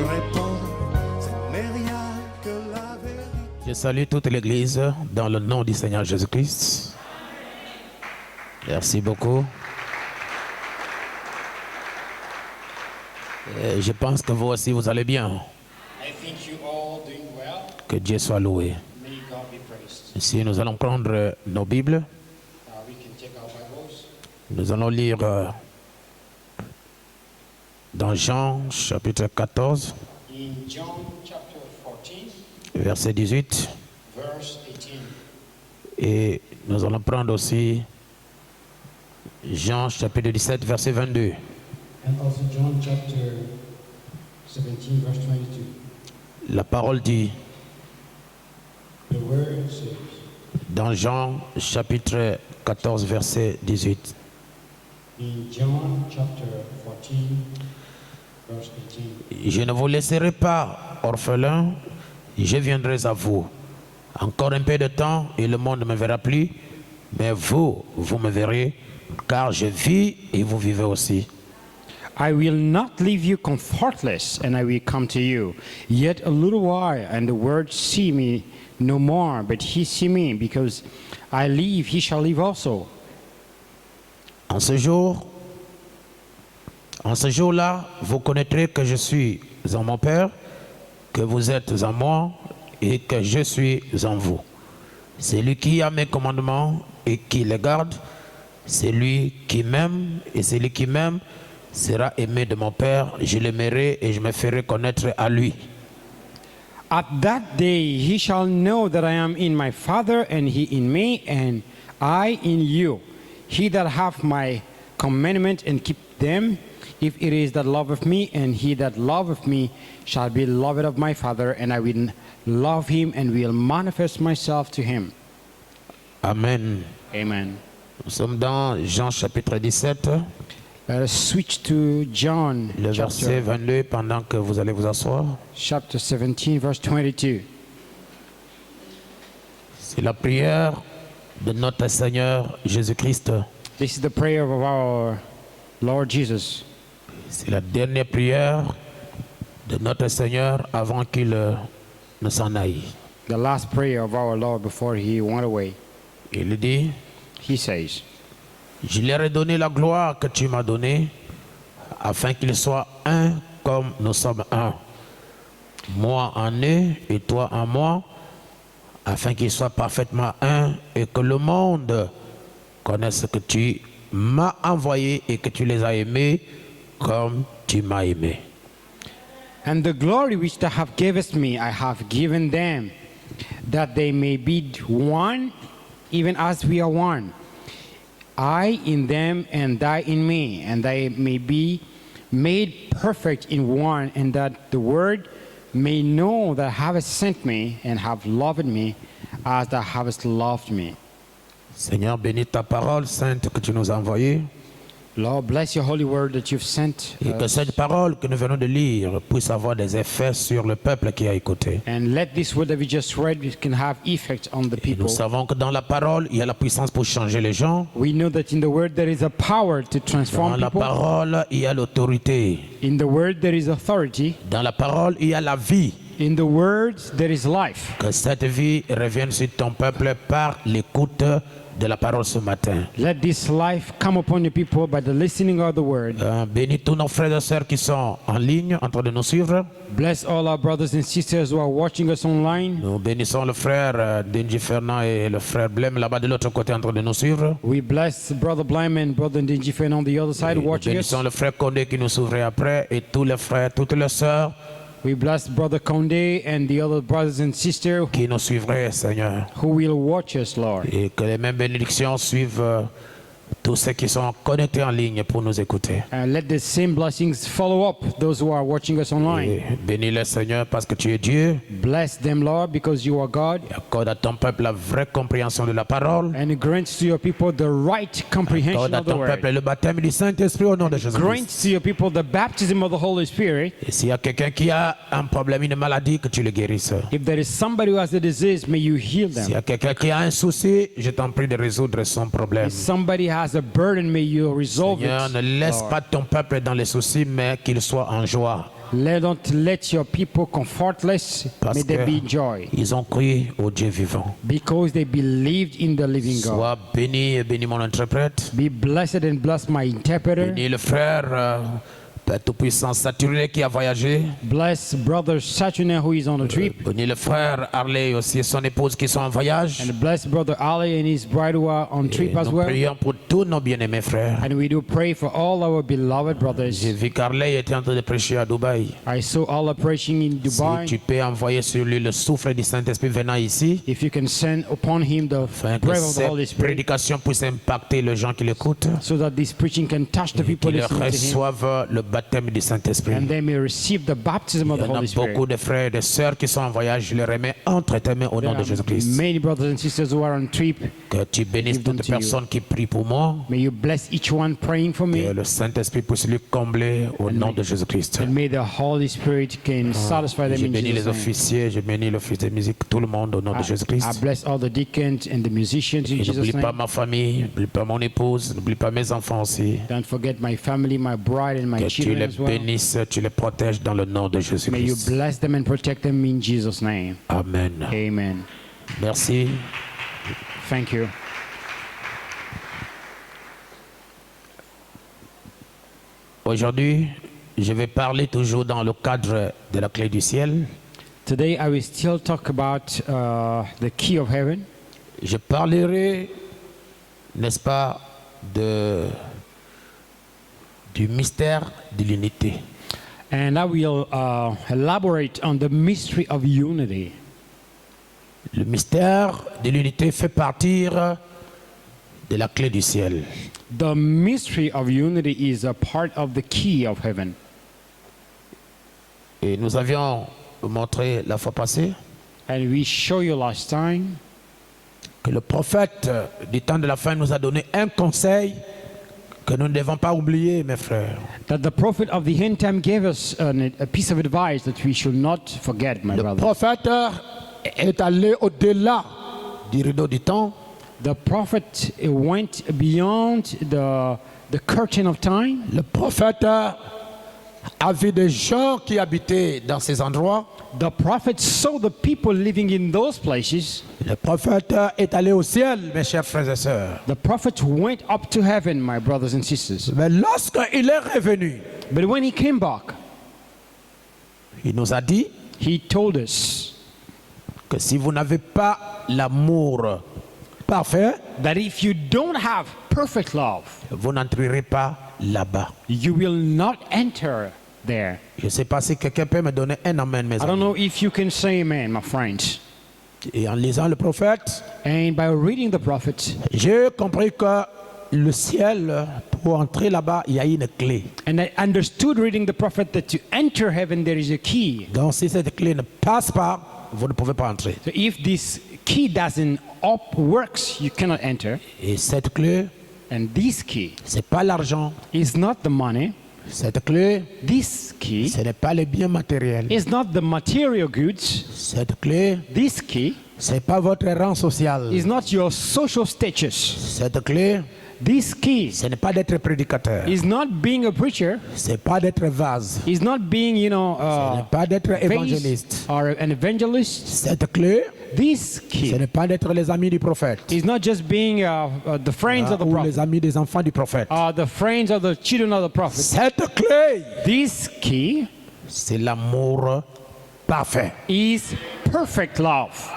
réponds, ce n'est rien que la vérité. Je salue toute l'Église dans le nom du Seigneur Jésus-Christ. Merci beaucoup. Et je pense que vous aussi, vous allez bien. I think you all doing well. Que Dieu soit loué. May God be praised. Ici, nous allons prendre nos Bibles. We can take our Bibles. Nous allons lire dans Jean, chapitre 14, In John chapter 14, verset 18. verse 18. Et nous allons prendre aussi Jean, chapitre 17, verset 22. And also John chapter 17, verse 22. La parole dit The word says, dans Jean, chapitre 14, verset 18. in John chapter 14, verse 18, Je ne vous laisserai pas orphelins, je viendrai à vous. Encore un peu de temps et le monde ne me verra plus, mais vous, vous me verrez, car je vis et vous vivez aussi. I will not leave you comfortless, and I will come to you. Yet a little while, and the world see me no more, but he see me, because I live, he shall live also. En ce jour-là, vous connaîtrez que je suis en mon Père, que vous êtes en moi et que je suis en vous. Celui qui a mes commandements et qui les garde, c'est lui qui m'aime, et celui qui m'aime sera aimé de mon Père. Je l'aimerai et je me ferai connaître à lui. At that day he shall know that I am in my Father, and he in me, and I in you. He that hath my commandment and keep them, if it is that loveth me, and he that loveth me shall be loved of my Father, and I will love him and will manifest myself to him. Amen. Amen. Nous sommes dans Jean chapitre 17, Let us switch to John le verset 22, pendant que vous allez vous asseoir. chapter 17, verse 22. C'est la prière de notre Seigneur Jésus-Christ. This is the prayer of our Lord Jesus. C'est la dernière prière de notre Seigneur avant qu'il ne s'en aille. The last prayer of our Lord before he went away. Il dit, He says, je leur ai donné la gloire que tu m'as donnée, afin qu'ils soient un comme nous sommes un. Moi en eux et toi en moi, afin qu'ils soient parfaitement un et que le monde connaisse que tu m'as envoyé et que tu les as aimés comme tu m'as aimé. and the glory which thou hast given me, I have given them, that they may be one, even as we are one. I in them, and thou in me, and they may be made perfect in one, and that the word may know that thou hast sent me, and have loved me, as thou hast loved me. Seigneur, bénis ta parole sainte que tu nous as envoyée. Lord, bless your holy word that you've sent, Et que cette parole que nous venons de lire puisse avoir des effets sur le peuple qui a écouté. and let this word that we just read can have effect on the Et people. nous savons que dans la parole, il y a la puissance pour changer les gens. We know that in the word there is a power to Dans transform la people. parole, il y a l'autorité. In the word there is authority. Dans la parole, il y a la vie. In the words there is life. Que cette vie revienne sur ton peuple par l'écoute de la parole ce matin. Let this life come upon your people by the listening of the word. Bénis tous nos frères et sœurs qui sont en ligne, en train de nous suivre. Bless all our brothers and sisters who are watching us online. Nous bénissons le frère Denji Fernand et le frère Blême là-bas de l'autre côté en train de nous suivre. We bless Brother Blyman and Brother Ndinjifen on the other side Nous watching us. bénissons le frère Condé qui nous suivrait après et tous les frères, toutes les sœurs We bless Brother Konde and the other brothers and sisters qui nous suivraient, Seigneur. who will watch us, Lord. Et que les mêmes bénédictions suivent tous ceux qui sont connectés en ligne pour nous écouter. And let the same blessings follow up those who are watching us online. Et bénis-les, Seigneur, parce que tu es Dieu. Bless them, Lord, because you are God. Et accorde à ton peuple la vraie compréhension de la parole. And grant to your people the right comprehension Accorde à of the ton peuple word. le baptême du Saint-Esprit au nom de Jésus. Grant to your people the baptism of the Holy Spirit. Et s'il y a quelqu'un qui a un problème, une maladie, que tu le guérisses. If there is somebody who has a disease, may you heal S'il y them. a quelqu'un qui a un souci, je t'en prie de résoudre son problème. If somebody has a burden, may you resolve Seigneur, it. ne laisse Lord. pas ton peuple dans les soucis, mais qu'il soit en joie. Don't let your people comfortless, Parce may there be joy. qu'ils ont cru au Dieu vivant. Because they believed in the living God. Sois béni et béni mon interprète. Be blessed and bless my interpreter. Béni le frère Père Tout-Puissant Saturné qui a voyagé. Bless brother Saturnin who is on a trip. Béni le frère Harley aussi et son épouse qui sont en voyage. And bless brother Ali and his bride who are on Et trip as nous well. prions pour tous nos bien-aimés frères. And we do pray for all our beloved brothers. J'ai vu qu'Harley était en train de prêcher à Dubaï. I saw Allah preaching in Si Dubai. tu peux envoyer sur lui le souffle du Saint-Esprit venant ici, If you can send upon him the afin que breath of the cette Holy Spirit, prédication puisse impacter les gens qui l'écoutent, so that this preaching can touch the et people qu'ils listening to him, reçoivent le baptême du Saint-Esprit. and they may receive the baptism of Il the y en a Holy Spirit. beaucoup de frères et de sœurs qui sont en voyage. Je les remets entre tes mains au nom There de are Jésus-Christ. many brothers and sisters who are on trip. Que tu bénisses Give them toute to you. personne qui prie pour moi. May you bless each one praying for Que me, le Saint-Esprit puisse lui combler au nom de Jésus-Christ. and may the Holy Spirit can satisfy them Je in bénis les Jesus' name. officiers, je bénis l'office de musique, tout le monde au nom de I Jésus-Christ. bless all the deacons and the musicians in Et Jesus' n'oublie pas name. ma famille, n'oublie pas mon épouse, n'oublie pas mes enfants aussi. Don't forget my family, my bride, and my Que tu children les as well. bénisses, tu les protèges dans le nom de May you Jésus-Christ. bless them and protect them in Jesus' name. Amen. Amen. Merci. Thank you. Aujourd'hui, je vais parler toujours dans le cadre de la clé du ciel. Today I will still talk about the key of heaven. Je parlerai, n'est-ce pas, du mystère de l'unité. And I will elaborate on the mystery of unity. Le mystère de l'unité fait partie de la clé du ciel. The mystery of unity is a part of the key of heaven. Et nous avions montré la fois passée And we show you last time que le prophète du temps de la fin nous a donné un conseil que nous ne devons pas oublier, mes frères. that the prophet of the end time gave us a piece of advice that we should not forget, my Le brothers. prophète est allé au-delà du rideau du temps. The prophet went beyond the curtain of time. Le prophète a vu des gens qui habitaient dans ces endroits. The prophet saw the people living in those places. Le prophète est allé au ciel, mes chers frères et sœurs. The prophet went up to heaven, my brothers and sisters. Mais lorsqu'il est revenu, But when he came back, il nous a dit he told us que si vous n'avez pas l'amour parfait, that if you don't have perfect love, vous n'entrerez pas là-bas. you will not enter there. Je ne sais pas si quelqu'un peut me donner un amen, mes I don't amis. know if you can say amen, my friends. Et en lisant le prophète, And by reading the prophet, j'ai compris que le ciel, pour entrer là-bas, il y a une clé. and I understood reading the prophet that to enter heaven there is a key. Donc si cette clé ne passe pas, vous ne pouvez pas entrer. So if this key doesn't works, you cannot enter. Et cette clé, And this key c'est pas l'argent. is not the money. Cette clé, This key ce n'est pas les biens matériels. is not the material goods. Cette clé, This key c'est pas votre rang social. is not your social status. Cette clé, This key ce n'est pas d'être prédicateur. is not being a preacher. C'est pas d'être vase. Is not being, Ce n'est pas d'être vase évangéliste. or an evangelist. Cette clé, This ce key n'est pas d'être les amis du prophète. is not just being the friends of the Ou prophet, les amis des enfants du prophète. the friends of the children of the prophet. Cette clé, This key c'est l'amour parfait. is perfect love.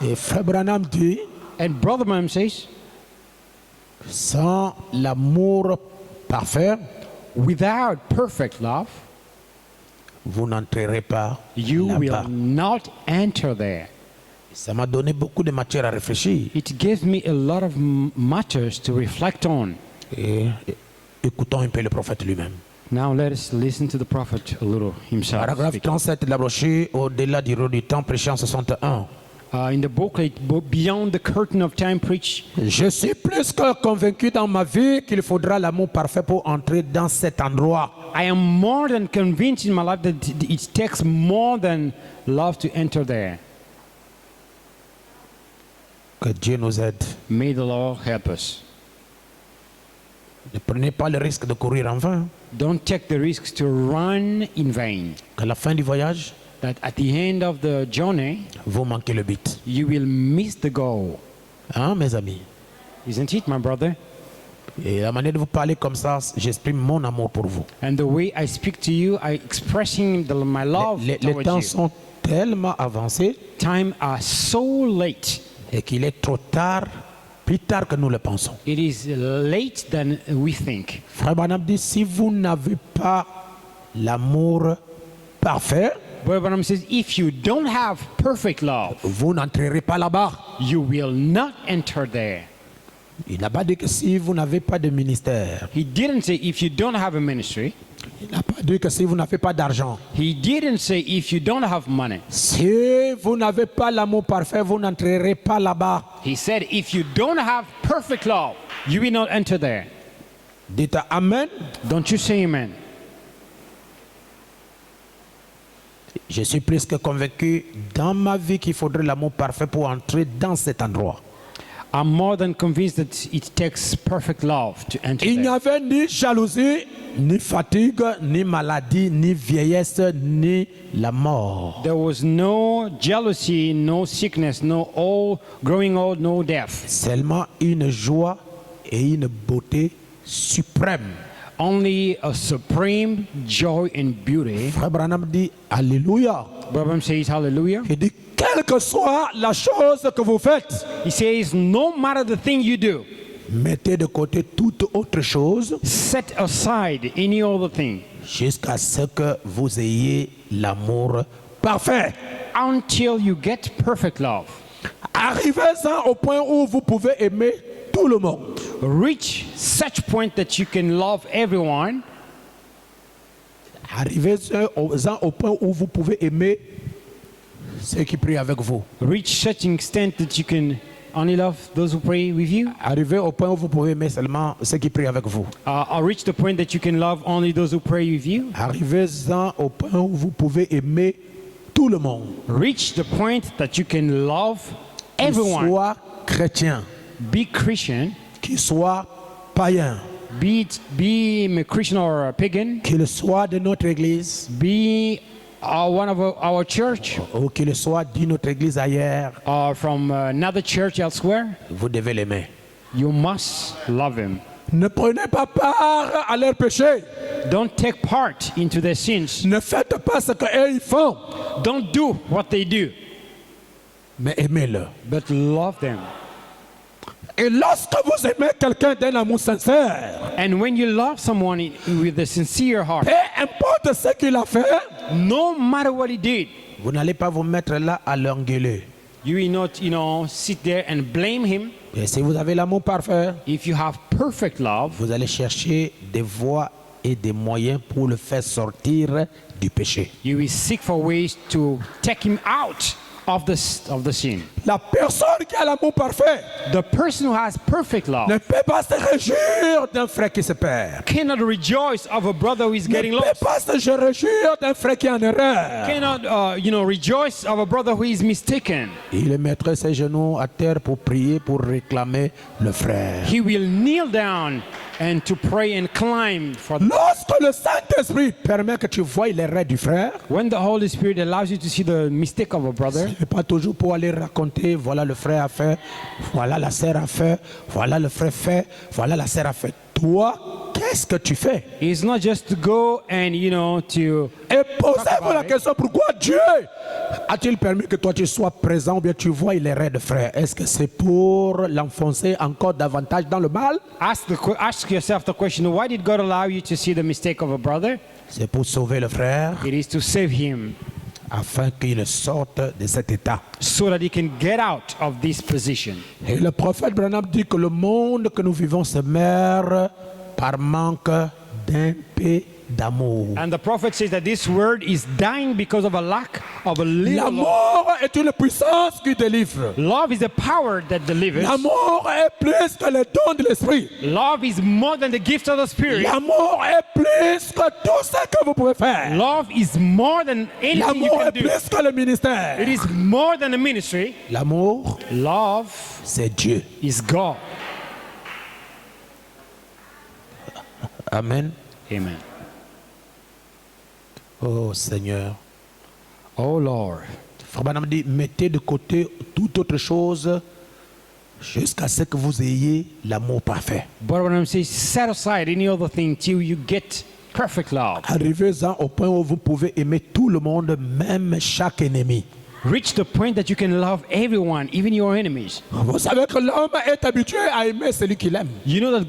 Et Frère Branham dit, And Brother Branham says, sans l'amour parfait, without perfect love, vous n'entrerez pas you là-bas. will not enter there. Ça m'a donné beaucoup de matière à réfléchir. It gave me a lot of matters to reflect on. Et écoutons un peu le prophète lui-même. Now let us listen to the prophet a little himself. Paragraphe speaking. 37 de la brochure, au-delà du rideau du temps, prêché en 61. In the booklet, Beyond the Curtain of Time, preach. Je suis plus que convaincu dans ma vie qu'il faudra l'amour parfait pour entrer dans cet endroit. I am more than convinced in my life that it takes more than love to enter there. Que Dieu nous aide. May the Lord help us. Ne prenez pas le risque de courir en vain. Don't take the risks to run in vain. Qu'à la fin du voyage, That at the end of the journey, vous manquez le but. you will miss the goal. Hein, mes amis? Isn't it, my brother? Et la manière de vous parler comme ça, j'exprime mon amour pour vous. And the way I speak to you, I expressing my love Les towards temps you. sont tellement avancés Time are so late. et qu'il est trop tard, plus tard que nous le pensons. It is late than we think. Frère Branham dit, si vous n'avez pas l'amour parfait, Brother Branham says, if you don't have perfect love, vous n'entrerez pas là-bas. you will not enter there. Il n'a pas dit que si vous n'avez pas de ministère, He didn't say if you don't have a ministry. il n'a pas dit que si vous n'avez pas d'argent, He didn't say if you don't have money. si vous n'avez pas l'amour parfait, vous n'entrerez pas là-bas. He said if you don't have perfect love, you will not enter there. Dites Amen. Don't you say amen? Je suis plus que convaincu dans ma vie qu'il faudrait l'amour parfait pour entrer dans cet endroit. I'm more than convinced that it takes perfect love to enter Il n'y there. avait ni jalousie, ni fatigue, ni maladie, ni vieillesse, ni la mort. There was no jealousy, no sickness, no old, growing old, no death. Seulement une joie et une beauté suprême. Only a supreme joy and beauty. Frère Branham dit Alléluia. Brother says hallelujah. Il dit quelle que soit la chose que vous faites, He says no matter the thing you do, mettez de côté toute autre chose set aside any other thing jusqu'à ce que vous ayez l'amour parfait. until you get perfect love. Arrivez-en au point où vous pouvez aimer tout le monde. Reach such point that you can love everyone. Arrivez-en au point où vous pouvez aimer ceux qui prient avec vous. Reach such an extent that you can only love those who pray with you. Arrivez au point où vous pouvez aimer seulement ceux qui prient avec vous. Or reach the point that you can love only those who pray with you. Arrivez-en au point où vous pouvez aimer tout le monde. Reach the point that you can love Qu'ils everyone. soient chrétiens, Be Christian, qu'ils soient païens, be a Christian or a pagan, qu'ils soient de notre église be one of our church ou qu'ils soient d'une autre église ailleurs, or from another church elsewhere. vous devez l'aimer. You must love him. Ne prenez pas part à leurs péchés. Don't take part into their sins. Ne faites pas ce qu'eux ils font, Don't do what they do, mais aimez-le. but love them. Et lorsque vous aimez quelqu'un d'un amour sincère, And when you love someone with a sincere heart, peu importe ce qu'il a fait, no matter what he did, vous n'allez pas vous mettre là à l'engueuler. you will not, sit there and blame him. Et si vous avez l'amour parfait, If you have perfect love, vous allez chercher des voies et des moyens pour le faire sortir du péché. you will seek for ways to take him out of the sin. La personne qui a l'amour parfait The person who has perfect ne love peut pas se réjouir d'un frère qui se perd. cannot rejoice of a brother who is Ne getting peut lost. pas se réjouir d'un frère qui est en erreur. Cannot, rejoice of a brother who is mistaken. Il mettrait ses genoux à terre pour prier, pour réclamer le frère. He will kneel down and to pray and climb for Lorsque le Saint-Esprit permet que tu voies l'erreur du frère, when the Holy Spirit allows you to see the mistake of a brother. ce n'est pas toujours pour aller raconter, voilà le frère a fait, voilà la sœur a fait, voilà le frère fait, voilà la sœur a fait. Toi, qu'est-ce que tu fais? It's not just to go and to Et posez-vous la question, pourquoi Dieu a-t-il permis que toi tu sois présent ou bien tu vois l'erreur de frère? Est-ce que c'est pour l'enfoncer encore davantage dans le mal? ask yourself the question: why did God allow you to see the mistake of a brother? C'est pour sauver le frère It is to save him, afin qu'il sorte de cet état. so that he can get out of this position. Et le prophète Branham dit que le monde que nous vivons se meurt par manque d'un peu d'amour. And the prophet says that this word is dying because of a lack of a little love. L'amour est une puissance qui délivre. Love is a power that delivers. L'amour est plus que le don de l'esprit. Love is more than the gift of the Spirit. L'amour est plus que tout ce que vous pouvez faire. Love is more than anything you L'amour can est do. plus que le ministère. It is more than a ministry. L'amour, Love c'est Dieu. is God. Amen. Amen. Oh Seigneur. Oh Lord. Frère Branham dit, mettez de côté toute autre chose jusqu'à ce que vous ayez l'amour parfait. But when I say set aside any other thing till you get perfect love. Arrivez-en au point où vous pouvez aimer tout le monde, même chaque ennemi. Reach the point that you can love everyone, even your enemies. Vous savez que l'homme est habitué à aimer celui qu'il aime. You know that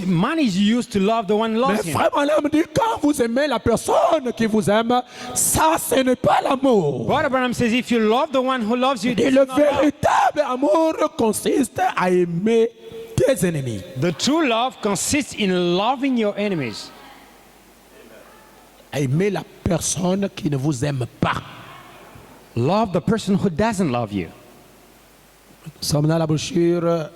man is used to love the one who Mais loves him. Frère Branham dit, quand vous aimez la personne qui vous aime, ça ce n'est pas l'amour. Brother Branham says if you love the one who loves you, Et this le is not love. véritable amour consiste à aimer tes ennemis. The true love consists in loving your enemies. À aimer la personne qui ne vous aime pas. Love the person who doesn't love you. Nous sommes dans la brochure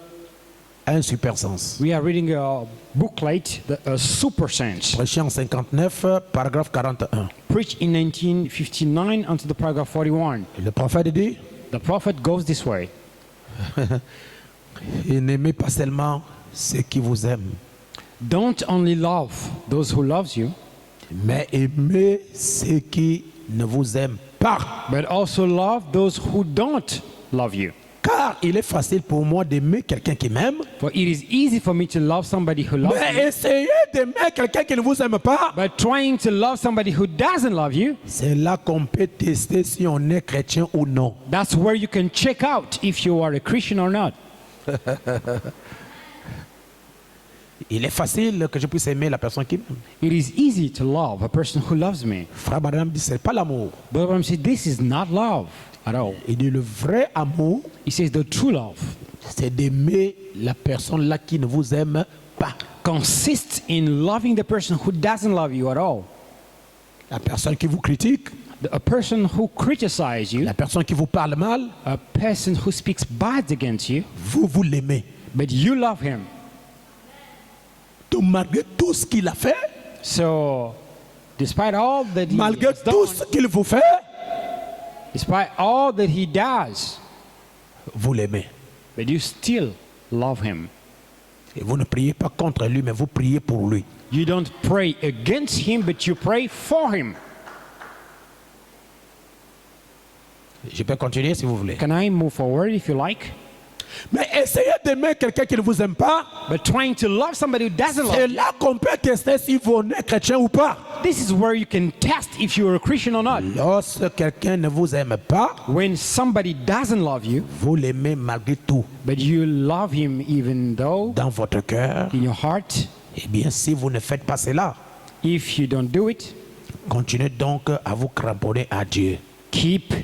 Un super sens. We are reading a booklet, a super sense, Prêché en 59, paragraphe 41. preached in 1959 unto the paragraph 41. Et le prophète dit, The prophet goes this way. et n'aimez pas seulement ceux qui vous aiment, Don't only love those who loves you, mais aimez ceux qui ne vous aiment pas. but also love those who don't love you. Car il est facile pour moi d'aimer quelqu'un qui m'aime, For it is easy for me to love somebody who loves mais me, essayez d'aimer quelqu'un qui ne vous aime pas. but trying to love somebody who doesn't love you, C'est là qu'on peut tester si on est chrétien ou non. that's where you can check out if you are a Christian or not. Il est facile que je puisse aimer la personne qui m'aime. It is easy to love a person who loves me. Frère Branham dit, c'est pas l'amour. But Abraham said, this is not love at all. Il dit, le vrai amour, He says the true love c'est d'aimer la personne là qui ne vous aime pas. consists in loving the person who doesn't love you at all. La personne qui vous critique, A person who criticizes you, la personne qui vous parle mal, a person who speaks bad against you, vous l'aimez. but you love him. Donc, malgré tout ce qu'il a fait, So, despite all that he malgré has tout done, ce qu'il vous fait, despite all that he does, vous l'aimez. but you still love him. Et vous ne priez pas contre lui, mais vous priez pour lui. You don't pray against him, but you pray for him. Je peux continuer si vous voulez. Can I move forward if you like? Mais essayez d'aimer quelqu'un qui ne vous aime pas. But trying to love somebody who doesn't love C'est you, là qu'on peut tester si vous êtes chrétien ou pas. this is where you can test if you're a Christian or not. Lorsque quelqu'un ne vous aime pas, When somebody doesn't love you, vous l'aimez malgré tout. but you love him even though Dans votre cœur, in your heart, eh bien, si vous ne faites pas cela, if you don't do it, continuez donc à vous cramponner à Dieu. keep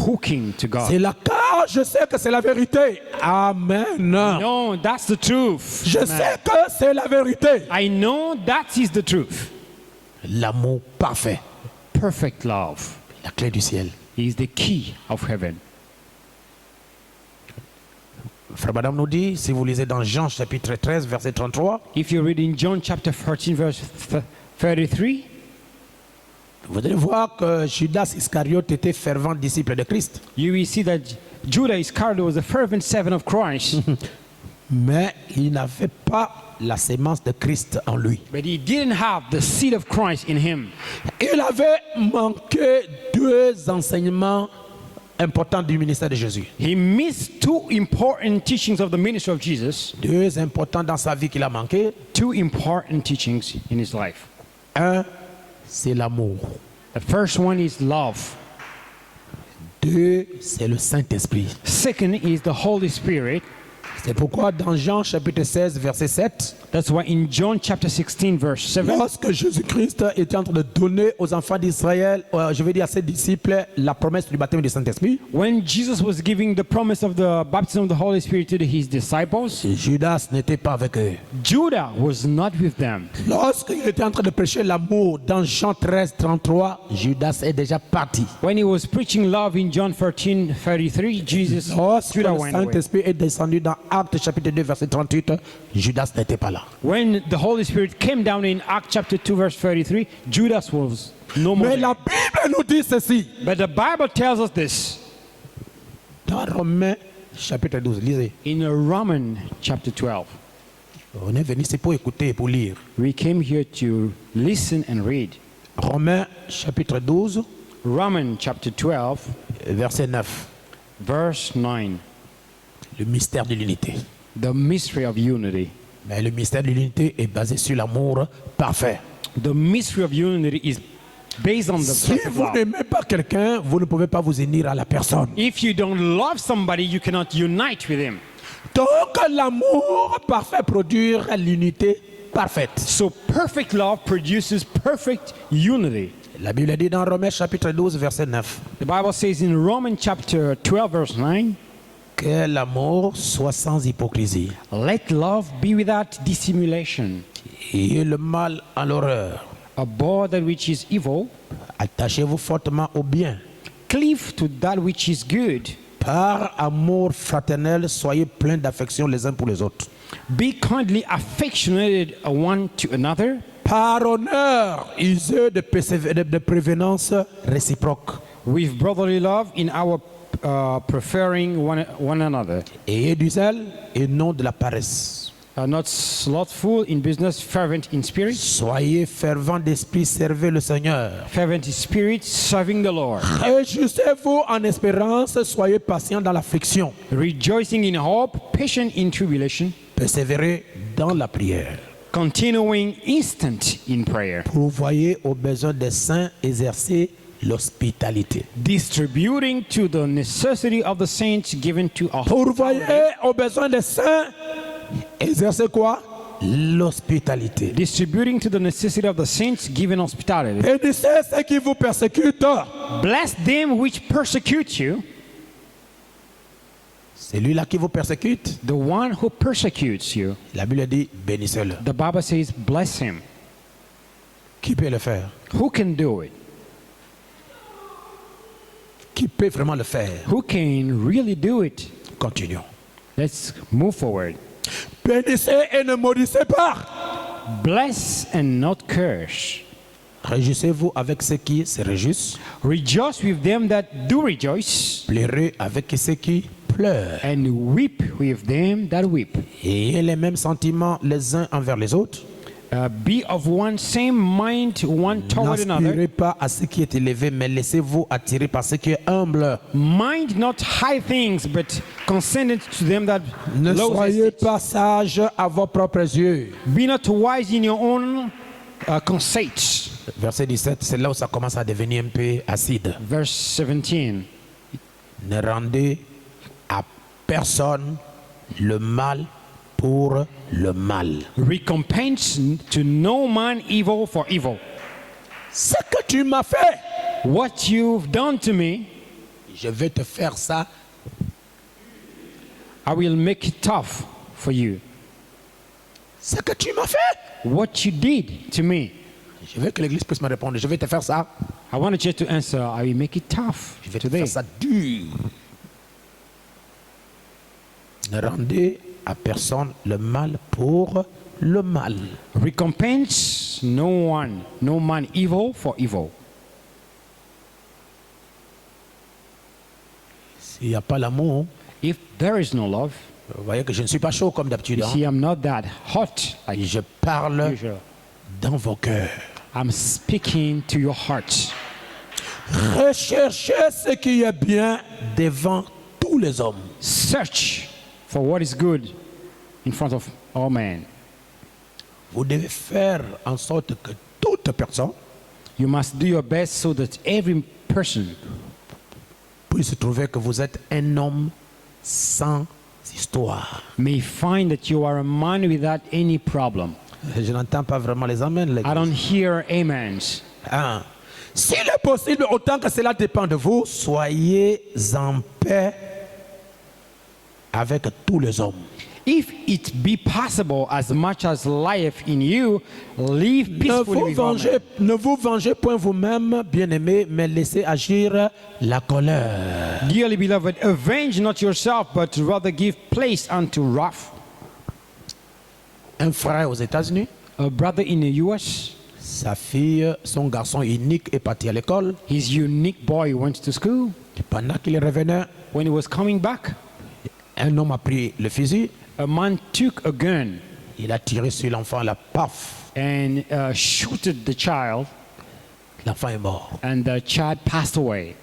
hooking to God. C'est là car je sais que c'est la vérité. Amen. No, that's the truth. Je sais que c'est la vérité. I know that is the truth. L'amour parfait, Perfect love la clé du ciel. is the key of heaven. Frère Madame nous dit, si vous lisez dans Jean chapitre 13, verset 33, If you read in John chapter 13, verse 33, vous allez voir que Judas Iscariote était fervent disciple de Christ. you will see that Judah Iscariot was a fervent servant of Christ, Mais il n'avait pas la sémence de Christ en lui. but he didn't have the seed of Christ in him. Il avait manqué deux enseignements importants du ministère de Jésus. He missed two important teachings of the ministry of Jesus, Deux importants dans sa vie qu'il a manqué. two important teachings in his life. Un, c'est l'amour. The first one is love. Deux, c'est le Saint-Esprit. Second is the Holy Spirit. C'est pourquoi dans Jean chapitre 16, verset 7, That's why in John chapter 16, verse 7, lorsque Jésus-Christ était en train de donner aux enfants d'Israël, je veux dire à ses disciples, la promesse du baptême du Saint-Esprit, when Jesus was giving the promise of the baptism of the Holy Spirit to his disciples, Judas n'était pas avec eux. Judah was not with them. Lorsqu'il était en train de prêcher l'amour dans Jean 13, 33, Judas est déjà parti. When he was preaching love in John 13, 33, Lorsque Judah le went away. Saint-Esprit est descendu dans Actes chapitre 2, verset 38, Judas n'était pas là. When the Holy Spirit came down in Acts chapter 2, verse 33, Judas was no more Mais there. la Bible nous dit ceci. But the Bible tells us this Dans Romains chapitre 12, lisez. in Romans chapter 12. On est venu, c'est pour écouter et pour lire. We came here to listen and read. Romains chapitre 12, Romans chapter 12, verset 9. verse 9. Le mystère de l'unité. The mystery of unity. Mais le mystère de l'unité est basé sur l'amour parfait. The mystery of unity is based on the Si perfect vous love. n'aimez pas quelqu'un, vous ne pouvez pas vous unir à la personne. If you don't love somebody, you cannot unite with him. Donc l'amour parfait produit l'unité parfaite. So perfect love produces perfect unity. La Bible dit dans Romains chapitre 12, verset 9, The Bible says in Romans chapter 12, verse 9, que l'amour soit sans hypocrisie. let love be without dissimulation. Ayez le mal en l'horreur. Abhor that which is evil, Attachez-vous fortement au bien. cleave to that which is good. Par amour fraternel, soyez pleins d'affection les uns pour les autres. Be kindly affectionated one to another. Par honneur, usez de prévenance réciproque. With brotherly love in our preferring one another. Ayez du zèle et non de la paresse. Not slothful in business, fervent in spirit. Soyez fervents d'esprit, servez le Seigneur. Fervent in spirit, serving the Lord. Réjouissez-vous en espérance, soyez patients dans l'affliction. Rejoicing in hope, patient in tribulation. Persévérez dans la prière. Continuing instant in prayer. Pourvoyez aux besoins des saints, exercez l'hospitalité. Distributing to the necessity of the saints given to us. Pourvoyez aux besoins des saints, exercez quoi? L'hospitalité. Distributing to the necessity of the saints given hospitality. Bénissez ceux qui vous persécutent. Bless them which persecute you. Celui-là qui vous persécute, The one who persecutes you. la Bible dit bénissez-le. The Bible says, bless him. Qui peut le faire? Who can do it? Qui peut vraiment le faire? Who can really do it? Continuons. Let's move forward. Bénissez et ne maudissez pas. Bless and not curse. Réjouissez-vous avec ceux qui se réjouissent. Rejoice with them that do rejoice, Pleurez avec ceux qui pleurent. and weep with them that weep. Ayez les mêmes sentiments les uns envers les autres. Be of one same mind one toward another. N'aspirez pas à ce qui est élevé, mais laissez-vous attirer par ce qui est humble. Mind not high things, but condescend to them that Ne low soyez estate. pas sages à vos propres yeux. Be not wise in your own conceit. Verset 17, c'est là où ça commence à devenir un peu acide. Verse 17. Ne rendez à personne le mal pour le mal. Recompense to no man evil for evil. Ce que tu m'as fait, What you've done to me, je vais te faire ça. I will make it tough for you. Ce que tu m'as fait, What you did to me, je veux que l'Église puisse me répondre. Je vais te faire ça. I wanted you to answer, I will make it tough Je vais te today. faire ça dur. Ne rendez à personne le mal pour le mal. Recompense no man evil for evil. S'il n'y a pas l'amour, If there is no love, vous voyez que je ne suis pas chaud comme d'habitude. you hein. see, I'm not that hot like Je parle usual. dans vos cœurs. I'm speaking to your heart. Recherchez ce qui est bien devant tous les hommes. Search for what is good in front of all men. Vous devez faire en sorte que toute personne You must do your best so that every person puisse trouver que vous êtes un homme sans histoire. may find that you are a man without any problem. Je n'entends pas vraiment les amens. I don't hear amens. Hein. S'il est possible, autant que cela dépend de vous, soyez en paix avec tous les hommes. If it be possible, as much as life in you, live peacefully with all men. Ne vous vengez point vous-même, bien-aimés, mais laissez agir la colère. Dearly beloved, avenge not yourself, but rather give place unto wrath. Un frère aux États-Unis, A brother in the U.S., sa fille, son garçon unique est parti à l'école. his unique boy went to school. Et pendant qu'il revenait, When he was coming back, un homme a pris le fusil, a man took a gun. Il a tiré sur l'enfant, la paf, and shooted the child, l'enfant est mort. and the child passed away.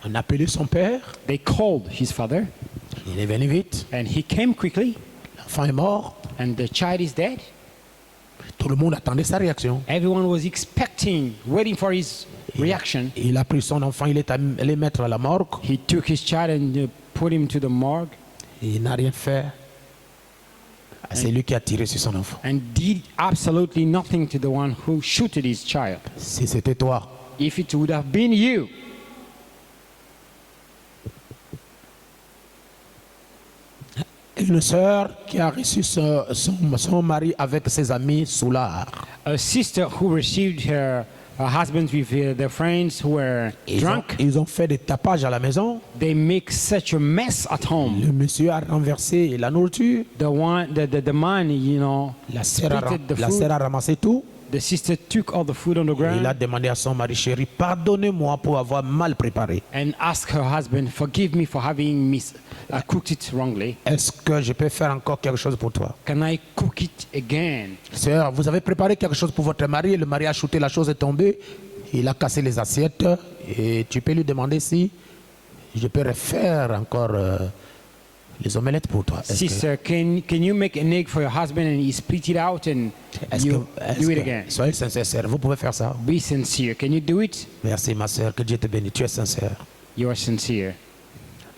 On a appelé son père, They called his father, il est venu vite, and he came quickly, l'enfant est mort. and the child is dead. Tout le monde attendait sa réaction. Everyone was expecting, waiting for his reaction. Il a pris son enfant, il est allé mettre à la morgue. He took his child and put him to the morgue Il n'a rien fait. C'est lui qui a tiré sur son enfant. and did absolutely nothing to the one who shooted his child. Si c'était toi, If it would have been you, une sœur qui a reçu son mari avec ses amis sous l'art. a sister who received her husband with their friends who were drunk, Ils ont fait des tapages à la maison. they make such a mess at home. Le monsieur a renversé la nourriture. The man, you know, La sœur a, spitted the la food. sœur a ramassé tout. The sister took all the food on the Et il a ground demandé à son mari chéri, pardonnez-moi pour avoir mal préparé. and asked her husband, "Forgive me for having cooked it wrongly. Est-ce que je peux faire encore quelque chose pour toi? Can I cook it again?" Sœur, vous avez préparé quelque chose pour votre mari, le mari a shooté, la chose est tombée, il a cassé les assiettes et tu peux lui demander si je peux refaire encore les omelettes pour toi. Sister, can you make an egg for your husband and he split it out and you do it again? Soyez sincère, sœur, vous pouvez faire ça. Be sincere. Can you do it? Merci ma sœur, que Dieu te bénisse, tu es sincère. You are sincere.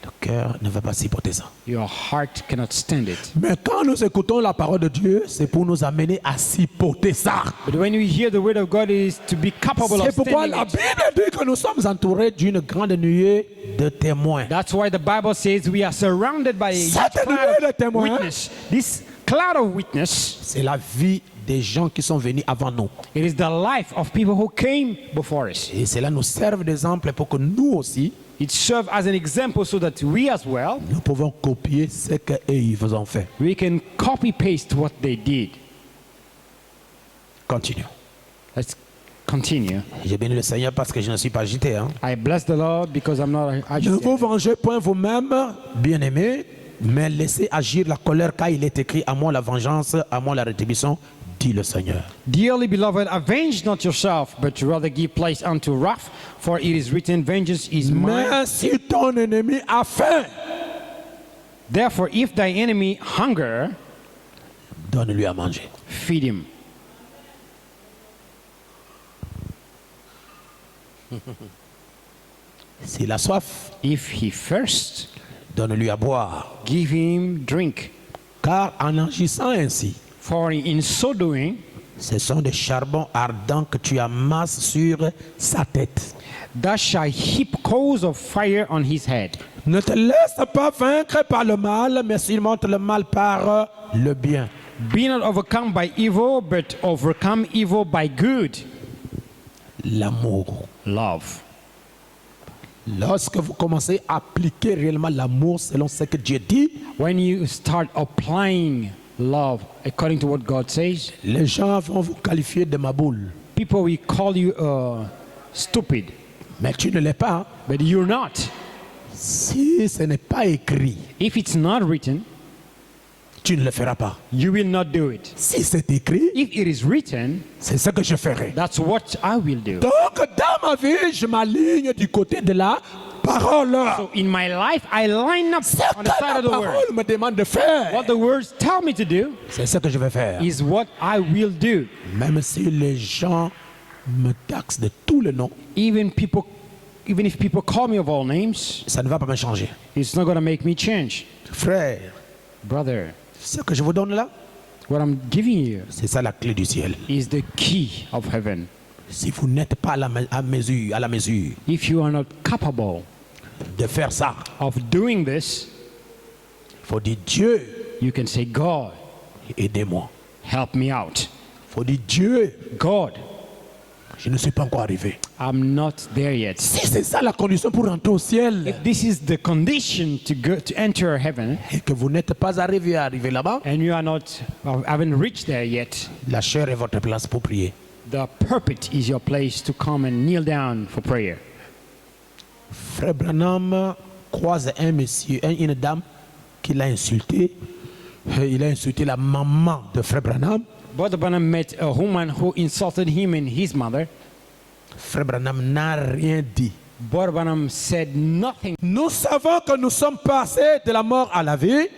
Le cœur ne va pas supporter ça. Your heart cannot stand it. Mais quand nous écoutons la parole de Dieu, c'est pour nous amener à supporter ça. But when we hear the word of God, it is to be capable C'est of pourquoi standing la it. Bible dit que nous sommes entourés d'une grande nuée de témoins. That's why the Bible says we are surrounded by a huge Cette cloud nuée de of témoins, witness. This cloud of witness, c'est la vie des gens qui sont venus avant nous. it is the life of people who came before us. Et cela nous sert d'exemple pour que nous aussi, It serves as an example so that we as well, nous pouvons copier ce qu'eux ils ont fait. we can copy-paste what they did. Continuons. Let's continue. J'ai béni le Seigneur parce que je ne suis pas agité. Hein. I bless the Lord because I'm not Ne agitated. vous vengez point vous-même, bien-aimés, mais laissez agir la colère car il est écrit à moi la vengeance, à moi la rétribution, dit le Seigneur. Dearly beloved, avenge not yourself, but rather give place unto wrath, for it is written, vengeance is mine. Mais si ton ennemi a faim, Therefore, if thy enemy hunger, donne-lui à manger. feed him. S'il a soif, If he thirst, donne-lui à boire. give him drink. Car en agissant ainsi, For in so doing, ce sont des charbons ardents que tu amasses sur sa tête. thou shalt heap coals of fire on his head. Ne te laisse pas vaincre par le mal, mais surmonte le mal par le bien. Be not overcome by evil, but overcome evil by good. L'amour. Love. Lorsque vous commencez à appliquer réellement l'amour selon ce que Dieu dit, When you start applying love according to what God says, les gens vont vous qualifier de ma boule. people will call you stupid, Mais tu ne l'es pas. Hein. but you're not. Si ce n'est pas écrit, If it's not written, tu ne le feras pas. you will not do it. Si c'est écrit, If it is written, c'est ce que je ferai. that's what I will do. Donc, dans ma vie, je m'aligne du côté de la parole. So in my life, I line up Ce on que the side la of the word. parole me demande de faire, What the words tell me to do c'est ce que je vais faire. is what I will do. Même si les gens me taxent de tous les noms, Even if people call me of all names, ça ne va pas me changer. it's not going to make me change. Frère, Brother, ce que je vous donne là, what I'm giving you c'est ça la clé du ciel. is the key of heaven. Si vous n'êtes pas à la mesure If you are not capable de faire ça, of doing this, il faut dire Dieu, you can say, God, aidez-moi. help me out. Il faut dire Dieu, God, je ne suis pas encore arrivé. I'm not there yet. Si c'est ça la condition pour rentrer au ciel, If this is the condition to enter heaven, et que vous n'êtes pas arrivé là-bas, and you are not, haven't reached there yet, la chair est votre place pour prier. the pulpit is your place to come and kneel down for prayer. Frère Branham croise un monsieur, une dame qui l'a insulté Il a insulté la maman de Frère Branham. Brother Branham met a woman who insulted him and his mother. Frère Branham n'a rien dit. Brother Branham said nothing. Nous savons que nous sommes passés de la mort à la vie.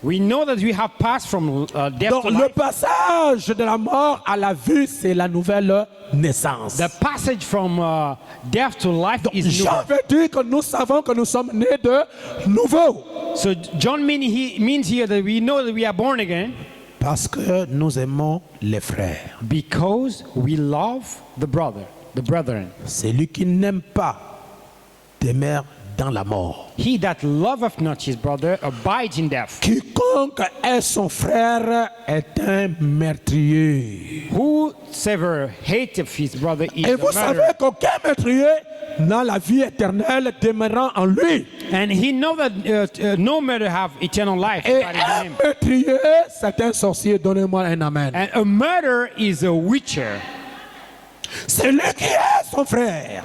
We know that we have passed from death Donc to le life. passage de la mort à la vie, c'est la nouvelle naissance. The passage from death to life Donc is new. Jean veut dire que nous savons que nous sommes nés de nouveau. So John means here that we know that we are born again Parce que nous aimons les frères. because we love the brethren. Celui qui n'aime pas demeure dans la mort. He that loveth not his brother abides in death. Quiconque est son frère est un meurtrier. Whosoever hateth his brother is Et a vous savez murderer. qu'aucun meurtrier n'a la vie éternelle demeurant en lui. And he know that no murder have eternal life. Et abiding in un him. meurtrier, c'est un sorcier. Donnez-moi un amen. And a murderer is a witcher. C'est lui qui est son frère.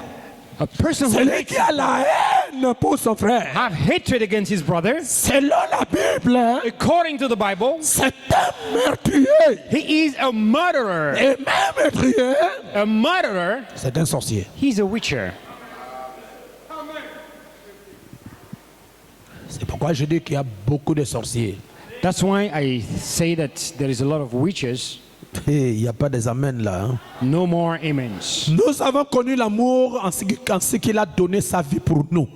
A person who C'est lui qui a la haine pour son frère. have hatred against his brother. Selon la Bible, hein, According to the Bible, c'est un meurtrier. he is a murderer. Et même meurtrier, A murderer, c'est un sorcier. he's a witcher. C'est pourquoi je dis qu'il y a beaucoup de sorciers. That's why I say that there is a lot of witches. Et il n'y a pas des amens là. Hein. No more amens. Nous avons connu l'amour en ce qu'il a donné sa vie pour nous.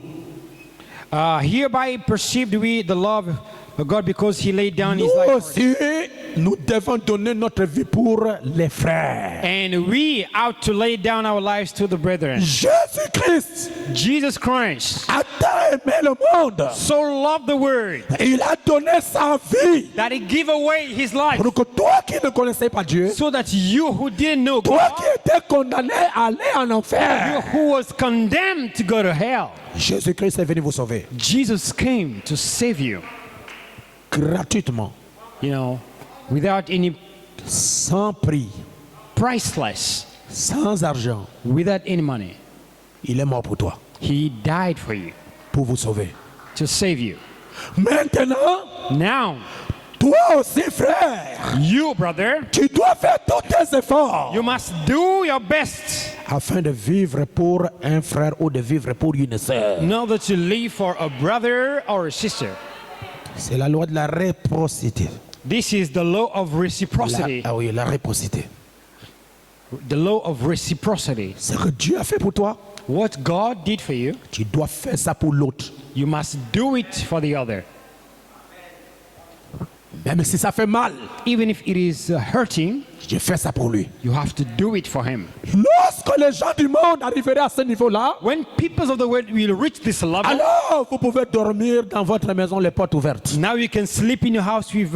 Hereby perceived we the love of God because he laid down his Nous life for us. aussi, nous devons donner notre vie pour les frères. And we ought to lay down our lives to the brethren. Jésus-Christ Jesus Christ a tant aimé le monde. so loved the word Il a donné sa vie that he gave away his life pour que toi qui ne connaissais pas Dieu, so that you who didn't know toi God, qui étais condamné à aller en you enfer, who was condemned to go to hell, Jésus-Christ est venu vous sauver Jesus came to save you, gratuitement, you know, without any sans prix, priceless, sans argent. without any money. Il est mort pour toi, He died for you pour vous sauver. to save you. Maintenant, Now, toi aussi, frère, you, brother, tu dois faire tous tes efforts you must do your best afin de vivre pour un frère ou de vivre pour une sœur. in order to live for a brother or a sister. C'est la loi de la réciprocité. This is the law of reciprocity. Ah oui, la réciprocité. The law of reciprocity. Ce que Dieu a fait pour toi, What God did for you, tu dois faire ça pour l'autre. you must do it for the other. Même si ça fait mal, Even if it is hurting, je fais ça pour lui. you have to do it for him. Lorsque les gens du monde arriveraient à ce niveau-là, When peoples of the world will reach this level, alors vous pouvez dormir dans votre maison les portes ouvertes. now you can sleep in your house with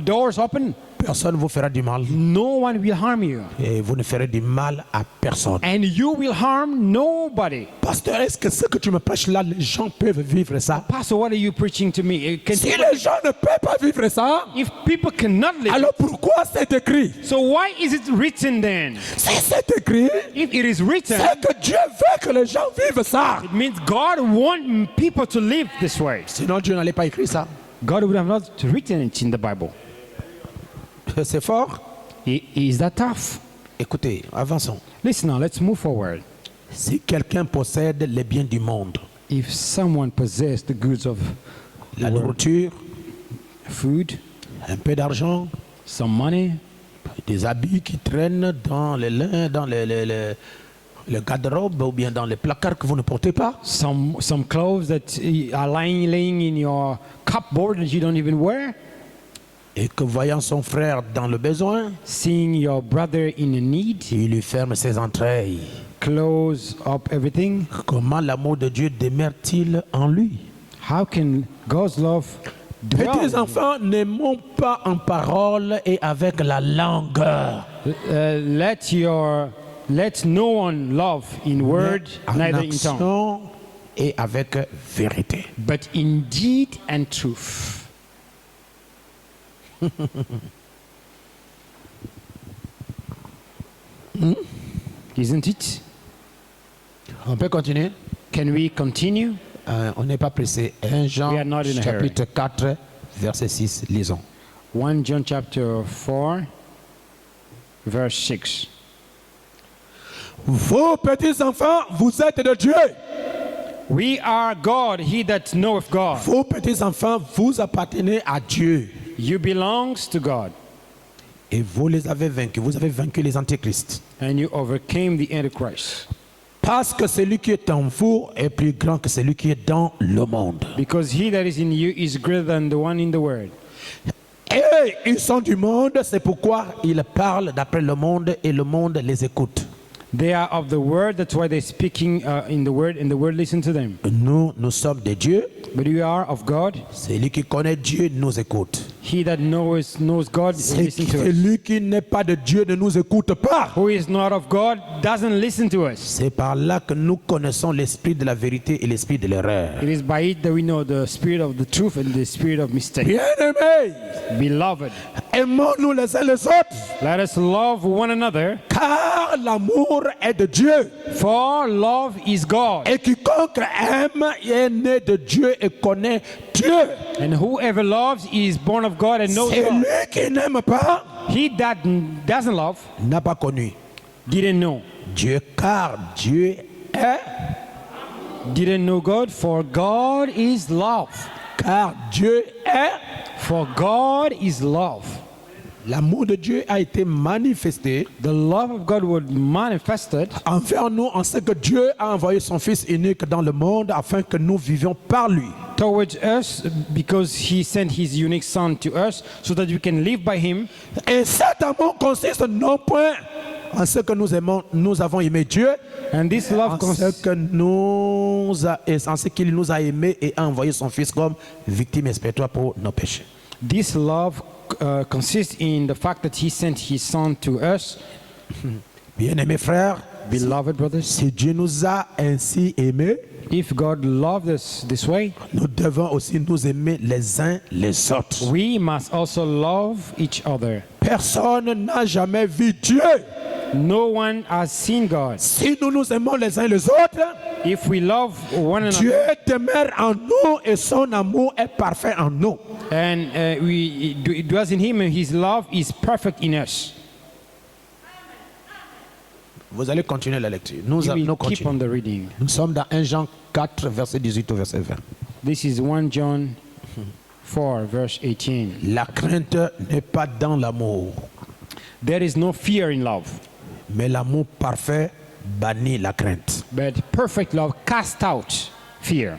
doors open. Personne ne vous fera du mal No one will harm you. et vous ne ferez du mal à personne. And you will harm nobody. Pasteur, est-ce que ce que tu me prêches là, les gens peuvent vivre ça? Pastor, what are you preaching to me? Si les gens ne peuvent pas vivre ça, If people cannot live, alors pourquoi c'est écrit? so why is it written then? Si c'est écrit, If it is written, c'est que Dieu veut que les gens vivent ça. it means God wants people to live this way. Sinon Dieu n'allait pas écrire ça. God would have not written it in the Bible. C'est fort. Is that tough? Écoutez, avançons. Listen now, let's move forward. Si quelqu'un possède les biens du monde, If someone possesses the goods of la nourriture, food, un peu d'argent, some money, des habits qui traînent dans les lins, dans le garde-robe ou bien dans les placards que vous ne portez pas, some clothes that are laying in your cupboard that you don't even wear, et que voyant son frère dans le besoin, seeing your brother in a need, il lui ferme ses entrailles. close up everything. Comment l'amour de Dieu demeure-t-il en lui? How can God's love dwell? Petits enfants, n'aimons pas en parole et avec la langue, Let no one love in word, en neither in tongue, action et avec vérité. but in deed and truth. Isn't it? On peut continuer? Can we continue? On n'est pas pressé. 1 Jean We are not in a chapitre 4, verset 6, lisons. 1 John chapter 4, verse 6. Vos petits enfants, vous êtes de Dieu. We are God, he that knoweth God. Vos petits enfants, vous appartenez à Dieu. You belongs to God, Et vous les avez vaincus. Vous avez vaincu les antichrists. and you overcame the Antichrist. Parce que celui qui est en vous est plus grand que celui qui est dans le monde. Because he that is in you is greater than the one in the world. Et ils sont du monde, c'est pourquoi ils parlent d'après le monde et le monde les écoute. They are of the word, that's why they're speaking in the word, and the word listen to them. Nous sommes de Dieu. But we are of God. Celui qui connaît Dieu nous écoute. He that knows God listen to us. Celui qui n'est pas de Dieu ne nous écoute pas. Who is not of God doesn't listen to us. C'est par là que nous connaissons l'esprit de la vérité et l'esprit de l'erreur. It is by it that we know the spirit of the truth and the spirit of mistake. Bien-aimés, Beloved, aimons-nous les uns les autres, let us love one another, car l'amour est de Dieu. for love is God. Et quiconque aime est né de Dieu et connaît Dieu. And whoever loves is born of God and knows God. Celui qui n'aime pas He that doesn't love n'a pas connu didn't know. Dieu, car Dieu est, Didn't know God, for God is love. car Dieu est. For God is love. L'amour de Dieu a été manifesté The love of God was manifested envers nous en ce que Dieu a envoyé son Fils unique dans le monde afin que nous vivions par lui. towards us because he sent his unique son to us so that we can live by him. Et cet amour consiste non point en ce que nous aimons, nous avons aimé Dieu, And this love en ce qu'il nous a aimés et a envoyé son Fils comme victime expiatoire pour nos péchés. This love consists in the fact that he sent his son to us. Bien-aimés frères, Beloved brothers, si Dieu nous a ainsi aimés, if God loved us this way, nous devons aussi nous aimer les uns les autres. we must also love each other. Personne n'a jamais vu Dieu. No one has seen God. Si nous nous aimons les uns les autres, If we love one another Dieu demeure en nous et son amour est parfait en nous. and it dwells in him and his love is perfect in us. Vous allez continuer la lecture. Nous We allons keep continuer. on the reading. Nous sommes dans 1 Jean 4, verset 18 au verset 20. This is 1 John 4, verse 18. La crainte n'est pas dans l'amour, There is no fear in love, mais l'amour parfait bannit la crainte. but perfect love casts out fear.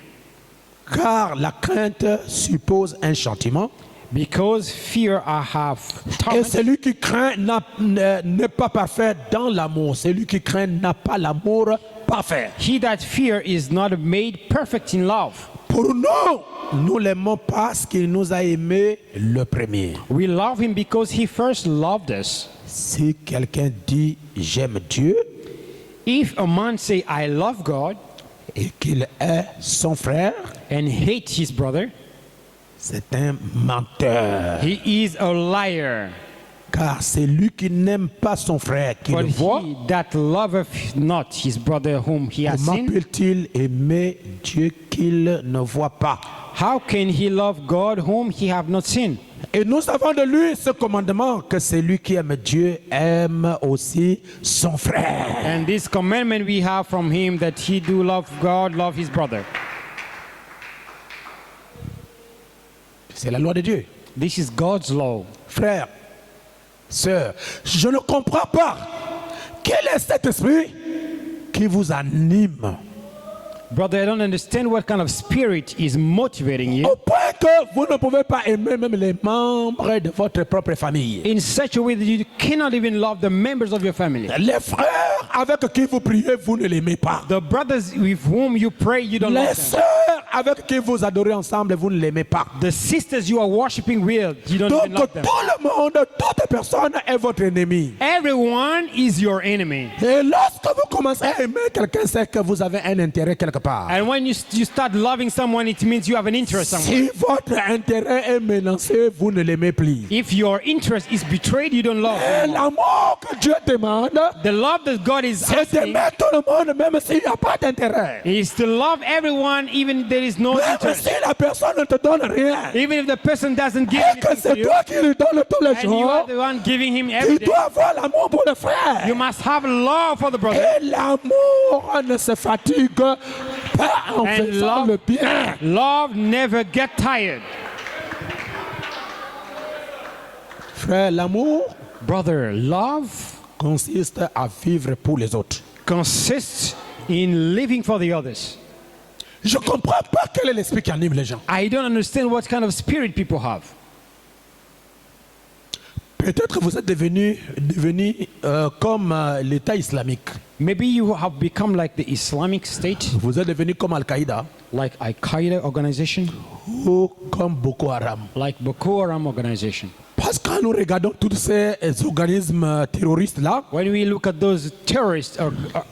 Car la crainte suppose un châtiment. Because fear I have Et torment, celui qui craint n'est pas parfait dans l'amour. Celui qui craint n'a pas l'amour parfait. he that fear is not made perfect in love. Pour nous l'aimons parce qu'il nous a aimés le premier. We love him because he first loved us. Si quelqu'un dit j'aime Dieu If a man say, I love God, et qu'il est son frère, and hate his brother, c'est un menteur. he is a liar. Car c'est lui qui n'aime pas son frère qui But le voit. he that loveth not his brother whom he has Comment seen, peut-il aimer Dieu qu'il ne voit pas? how can he love God whom he have not seen? Et nous avons de lui ce commandement que celui qui aime Dieu aime aussi son frère. And this commandment we have from him, that he do love God, love his brother. C'est la loi de Dieu. This is God's law. Frère, sœur, je ne comprends pas. Quel est cet esprit qui vous anime Brother, I don't understand what kind of spirit is motivating you au point que vous ne pouvez pas aimer même les membres de votre propre famille. in such a way that you cannot even love the members of your family. Les frères avec qui vous priez, vous ne l'aimez pas. The brothers with whom you pray, you don't Les love them. sœurs avec qui vous adorez ensemble, vous ne l'aimez pas. The sisters you are worshiping with, you don't Donc even tout love them. le monde, toute personne est votre ennemi. Everyone is your enemy. Et lorsque lorsque vous commencez à aimer quelqu'un, c'est que vous avez un intérêt quelque part. And when you start loving someone, it means you have an interest somewhere. Si votre intérêt est menacé, vous ne l'aimez plus. If your interest is betrayed, you don't love. Et l'amour que Dieu demande, The love that God is c'est asking d'aimer tout le monde, même s'il n'y a pas d'intérêt. is to love everyone, even if there is no Même interest. si la personne ne te donne rien. Even if the person doesn't give Et que anything to c'est you, toi qui lui donnes tous les and you are jours. the one giving him Tu everything, dois avoir l'amour pour le frère. you must have love for the brother. Et l'amour ne se fatigue pas en And faisant love- le bien. Love never get tired. Frère, l'amour Brother, love consiste à vivre pour les autres. consists in living for the others. Je ne comprends pas quel est l'esprit qui anime les gens. I don't understand what kind of spirit people have. Peut-être que vous êtes devenu comme l'État islamique. Maybe you have become like the Islamic State, Vous êtes devenu comme Al-Qaïda like Al-Qaeda organization, ou comme Boko Haram. like Boko Haram organization. Parce que quand nous regardons tous ces organismes terroristes-là, When we look at those terrorist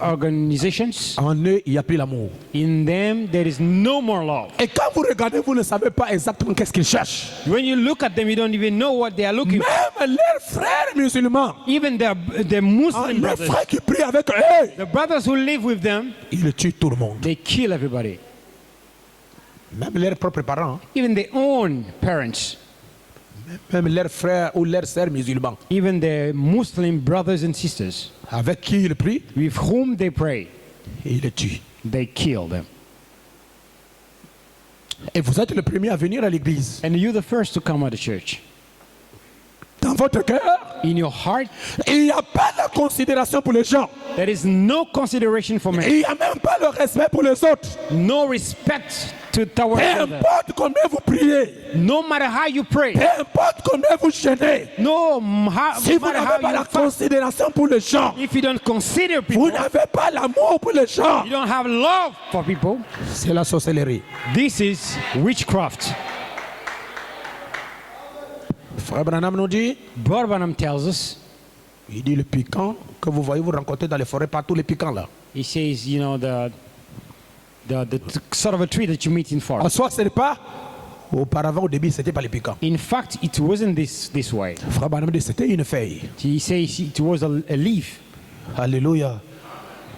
organizations, en eux, il n'y a plus l'amour. in them there is no more love. Et quand vous regardez, vous ne savez pas exactement qu'est-ce qu'ils cherchent. When you look at them, you don't even know what they are looking for. Même leurs frères musulmans, Even the Muslim les brothers, frères qui prient avec eux, the brothers who live with them, ils tuent tout le monde. they kill everybody. Même leurs propres parents, Even their own parents, même leurs frères ou leurs sœurs musulmans, even their Muslim brothers and sisters avec qui ils prient, with whom they pray, ils les tuent. they kill them. Et vous êtes le premier à venir à l'église. And you're the first to come out of church. Dans votre cœur, In your heart, il n'y a pas de considération pour les gens. there is no consideration for men, Il n'y a même pas le respect pour les autres. no respect towards Peu others. importe combien vous priez, No matter how you pray, peu importe combien vous gênez, no si vous matter n'avez how pas you la fast, considération pour les gens, if you don't consider vous people, n'avez pas l'amour pour les gens, you don't have love for people, c'est la sorcellerie. this is witchcraft. Frère Branham nous dit, Brother Branham tells us, il dit le piquant que vous voyez vous rencontrer dans les forêts, pas tous les piquants là. he says, you know, the sort of a tree that you meet in En forest. soi, ce n'est pas, auparavant au début, c'était pas les piquants. In fact, it wasn't this way. Frère Branham dit, c'était une feuille. He says it was a leaf. Alléluia.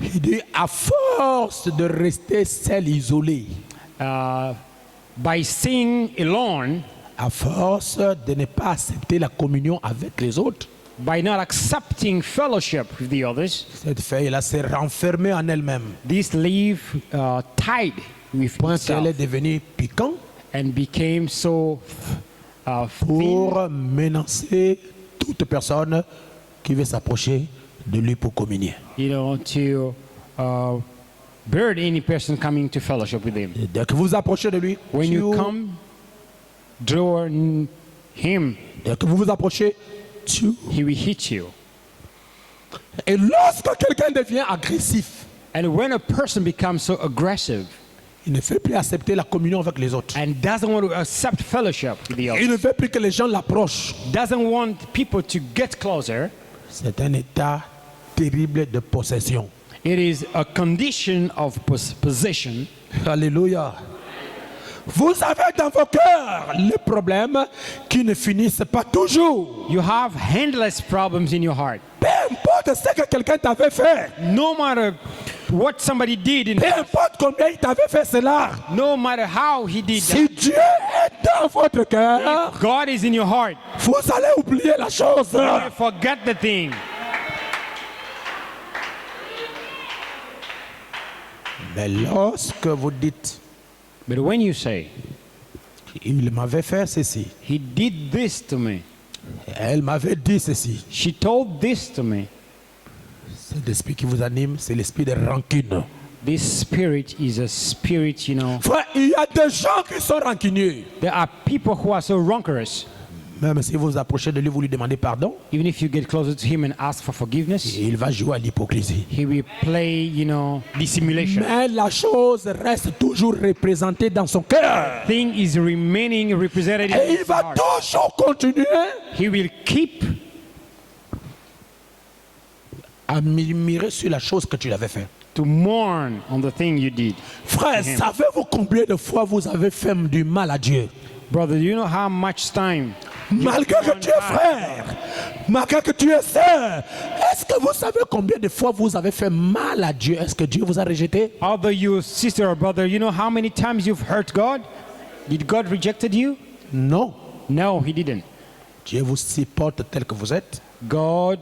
Il dit, à force de rester seul, isolé, By staying alone, à force de ne pas accepter la communion avec les autres, by not accepting fellowship with the others, cette feuille-là s'est renfermée en elle-même. this leaf tied with Point qu'elle est itself devenue piquant and became so thin pour menacer toute personne qui veut s'approcher de lui pour communier. you know, to burn any person coming to fellowship with him. Et dès que vous approchez de lui, When you tu- come, draw him, dès que vous vous approchez, he will hit you. et lorsque quelqu'un devient agressif, And when a person becomes so aggressive il ne veut plus accepter la communion avec les autres. and doesn't want to accept fellowship with the others, Il ne veut plus que les gens l'approchent. doesn't want people to get closer, C'est un état terrible de possession. it is a condition of possession. Alléluia. Vous avez dans vos cœurs les problèmes qui ne finissent pas toujours. You have endless problems in your heart. Peu importe ce que quelqu'un t'avait fait, No matter what somebody did, peu importe combien il t'avait fait cela, no matter how he did that, si Dieu est dans votre cœur, God is in your heart. vous allez oublier la chose. You forget the thing. Mais lorsque vous dites, But when you say, il m'avait fait ceci, he did this to me, elle m'avait dit ceci, she told this to me, c'est l'esprit qui vous anime, c'est l'esprit de rancune. this spirit is a spirit, you know. Frère, il y a des gens qui sont rancunieux. There are people who are so rancorous. Même si vous vous approchez de lui, vous lui demandez pardon, Even if you get closer to him and ask for forgiveness, il va jouer à l'hypocrisie. he will play, you know, dissimulation. Mais la chose reste toujours représentée dans son cœur. Thing is remaining represented in Et il his va heart. toujours continuer He will keep à murmurer sur la chose que tu l'avais fait. to mourn on the thing you did. Frère, to him. savez-vous combien de fois vous avez fait du mal à Dieu? Brother, do you know how much time? Malgré que tu es frère, malgré que tu es sœur, est-ce que vous savez combien de fois vous avez fait mal à Dieu? Est-ce que Dieu vous a rejeté? Although you sister or brother, you know how many times you've hurt God? Did God rejected you? Non. No, he didn't. Dieu vous supporte tel que vous êtes. God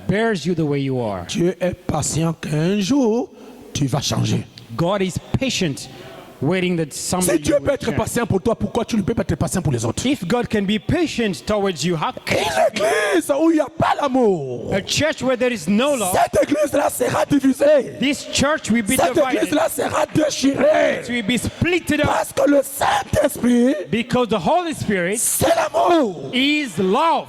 bears you the way you are. Dieu est patient qu'un jour, tu vas changer. God is patient, waiting that someday Si Dieu you peut will être change. patient pour toi, pourquoi tu ne peux pas être patient pour les autres? If God can be patient towards you, how Une église où il n'y a pas l'amour, a church where there is no love, cette église-là sera divisée. this church will be Cette divided. église-là sera déchirée. It will be splitted up Parce que le Saint-Esprit, because the Holy Spirit c'est l'amour. is love.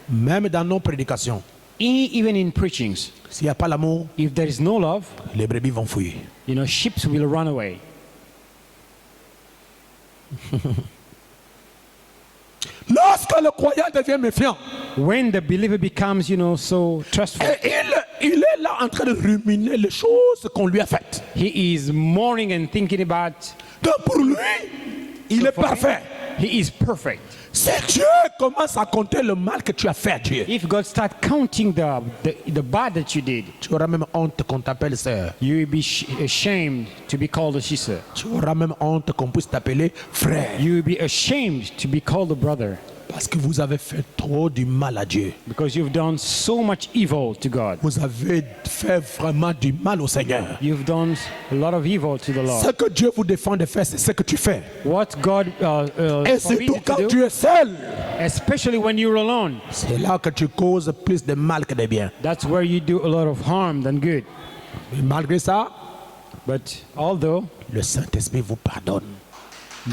Même dans nos prédications, Even in preachings, s'il n'y a pas l'amour, if there is no love, les brebis vont fuir. you know, sheep will run away. Lorsque le croyant devient méfiant, When the believer becomes, you know, so trustful, et il est là en train de ruminer les choses qu'on lui a faites. he is mourning and thinking about. Donc pour lui, il est for him, parfait. He is perfect. Si Dieu commence à compter le mal que tu as fait à Dieu, If God start counting the bad that you did, tu auras même honte qu'on t'appelle sœur. you will be ashamed to be called a sister. Tu auras même honte qu'on puisse t'appeler frère. You will be ashamed to be called a brother Parce que vous avez fait trop du mal à Dieu. because you've done so much evil to God. Vous avez fait vraiment du mal au Seigneur. You've done a lot of evil to the Ce Lord. que Dieu vous défend de faire, c'est ce que tu fais. What God Et forbids surtout you quand to do, tu es seul, especially when you're alone, c'est là que tu causes plus de mal que de bien. that's where you do a lot of harm than good. Mais malgré ça, But although le Saint-Esprit vous pardonne.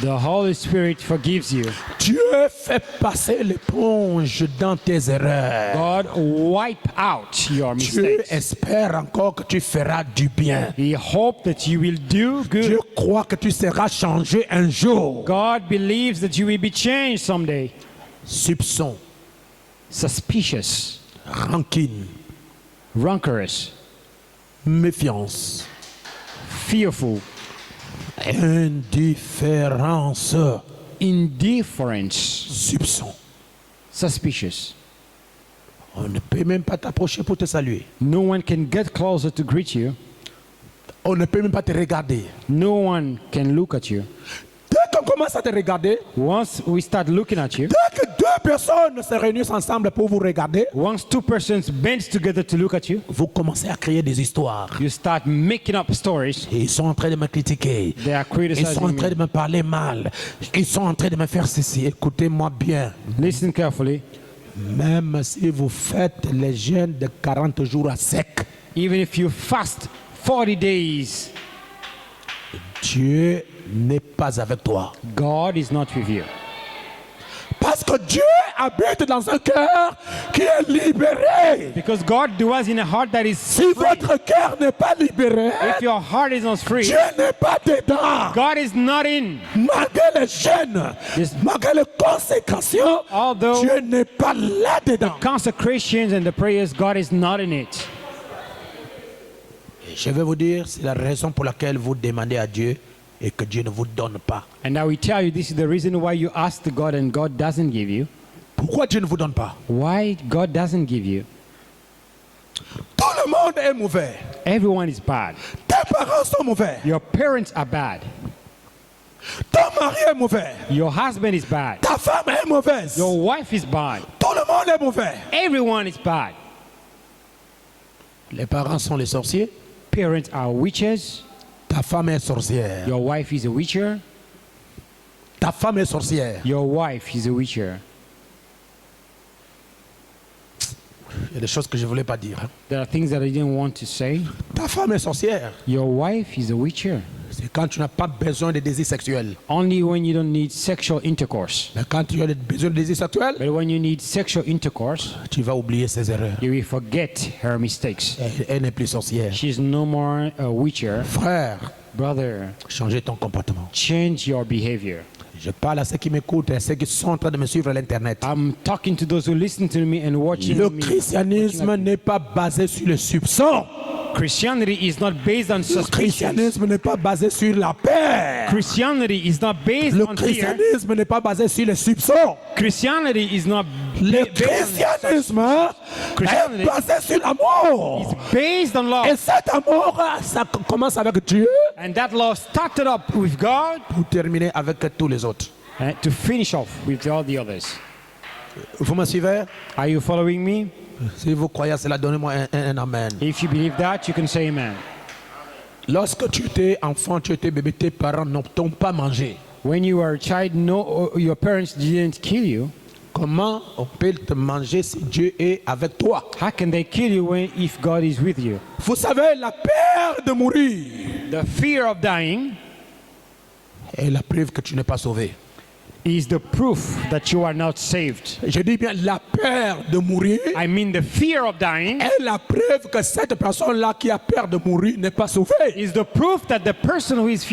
the Holy Spirit forgives you, Dieu fait passer l'éponge dans tes erreurs. God wipe out your Dieu mistakes. espère encore que tu feras du bien. He hopes that you will do Dieu good. croit que tu seras changé un jour. God believes that you will be changed someday. Soupçon, Suspicious, rancune, rancorous, méfiance, fearful, indifférence, indifference, soupçon. suspicious. On ne peut même pas t'approcher pour te saluer. No one can get closer to greet you. On ne peut même pas te regarder. No one can look at you. Dès qu'on commence à te regarder, Once we start looking at you, dès que deux personnes se réunissent ensemble pour vous regarder, once two persons bend together to look at you, vous commencez à créer des histoires. you start making up stories. Et ils sont en train de me critiquer. They are Ils sont en criticizing train de me. me parler mal. Ils sont en train de me faire ceci. Écoutez-moi bien. Listen carefully. Même si vous faites les jeûnes de 40 jours à sec, Even if you fast 40 days, Dieu n'est pas avec toi. God is not with you. Parce que Dieu habite dans un cœur qui est libéré. Because God dwells in a heart that is Si free. votre cœur n'est pas libéré, If your heart is not free, Dieu n'est pas dedans. God is not in. Malgré les jeûnes, Yes. malgré les consécrations, Although Dieu n'est pas là-dedans. consecrations and the prayers, God is not in it. Et je vais vous dire, c'est la raison pour laquelle vous demandez à Dieu et que Dieu ne vous donne pas. And I will tell you, this is the reason why you ask the God and God doesn't give you. Pourquoi Dieu ne vous donne pas? Why God doesn't give you. Tout le monde est mauvais. Everyone is bad. Tes parents sont mauvais. Your parents are bad. Ton mari est mauvais. Your husband is bad. Ta femme est mauvaise. Your wife is bad. Tout le monde est mauvais. Everyone is bad. Les parents sont les sorciers. Parents are witches. Ta femme est sorcière. Your wife is a witcher. Ta femme est sorcière. Your wife is a witcher. Il y a des choses que je ne voulais pas dire. hein. There are things that I didn't want to say. Ta femme est sorcière. Your wife is a witcher. C'est quand tu n'as pas besoin de désir sexuel. Only when you don't need sexual intercourse. Mais quand tu as besoin de désir sexuel, But when you need sexual intercourse, tu vas oublier ses erreurs. you will forget her mistakes. Elle n'est plus sorcière. She's no more a witcher. Frère, Brother, changez ton comportement. change your behavior. Je parle à ceux qui m'écoutent et à ceux qui sont en train de me suivre à l'internet. I'm talking to those who listen to me and watching Le me. christianisme n'est pas basé sur le soupçon. Christianity is not based on Le suspicion. christianisme n'est pas basé sur la peur. Christianity is not based Le on fear. christianisme n'est pas basé sur le soupçon. Christianity is not Le based on christianisme est basé sur l'amour. based on love. Et cet amour, ça commence avec Dieu And that love started up with God pour terminer avec tous les autres. and to finish off with all the others. Vous me suivez? Are you following me? Si vous croyez à cela, donnez-moi un amen. If you believe that, you can say amen. Lorsque tu étais enfant, tu étais bébé, tes parents n'ont pas mangé. When you were a child, no, your parents didn't kill you. Comment on peut te manger si Dieu est avec toi? How can they kill you if God is with you? Vous savez, la peur de mourir The fear of dying est la preuve que tu n'es pas sauvé. is the proof that you are not saved. Je dis bien la peur de mourir I mean, the fear of dying est la preuve que cette personne-là qui a peur de mourir n'est pas sauvée. is the proof that the person who is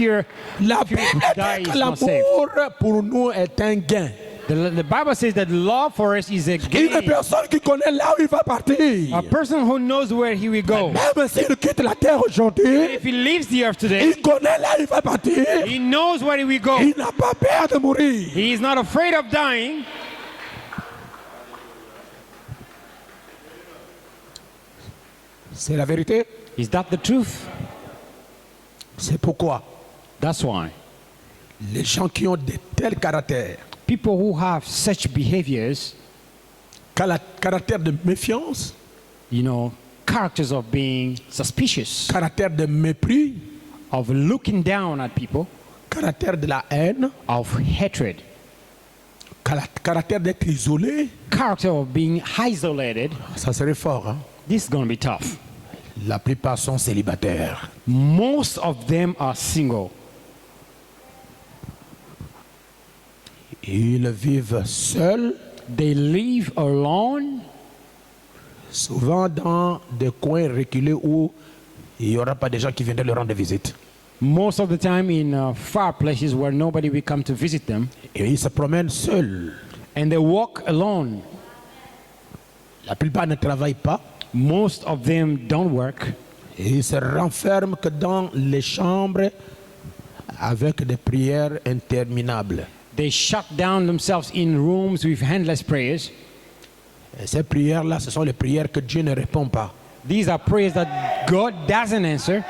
La fear Bible to die dit is que not saved. l'amour pour nous est un gain. The Bible says that love for us is a Une gain. personne qui connaît là où il va partir. A person who knows where he will go. Même s'il quitte la terre aujourd'hui, If he leaves the earth today, il connaît là où il va partir. he knows where he will go. Il n'a pas peur de mourir. He is not afraid of dying. C'est la vérité. Is that the truth? C'est pourquoi That's why les gens qui ont de tels caractères, people who have such behaviors, caractère de méfiance, you know, characters of being suspicious, caractère de mépris, of looking down at people, caractère de la haine, of hatred, caractère d'être isolé, character of being isolated, ça serait fort. Hein? this is going to be tough. La plupart sont célibataires. Most of them are single. Ils vivent seuls, They live alone, souvent dans des coins reculés où il n'y aura pas de gens qui viendraient leur rendre visite. most of the time in far places where nobody will come to visit them, Et ils se promènent seuls. and they walk alone. La plupart ne travaillent pas. Most of them don't work. Et ils se renferment que dans les chambres avec des prières interminables. They shut down themselves in rooms with endless prayers. Et ces prières-là, ce sont les prières que Dieu ne répond pas. These are prayers that God doesn't answer.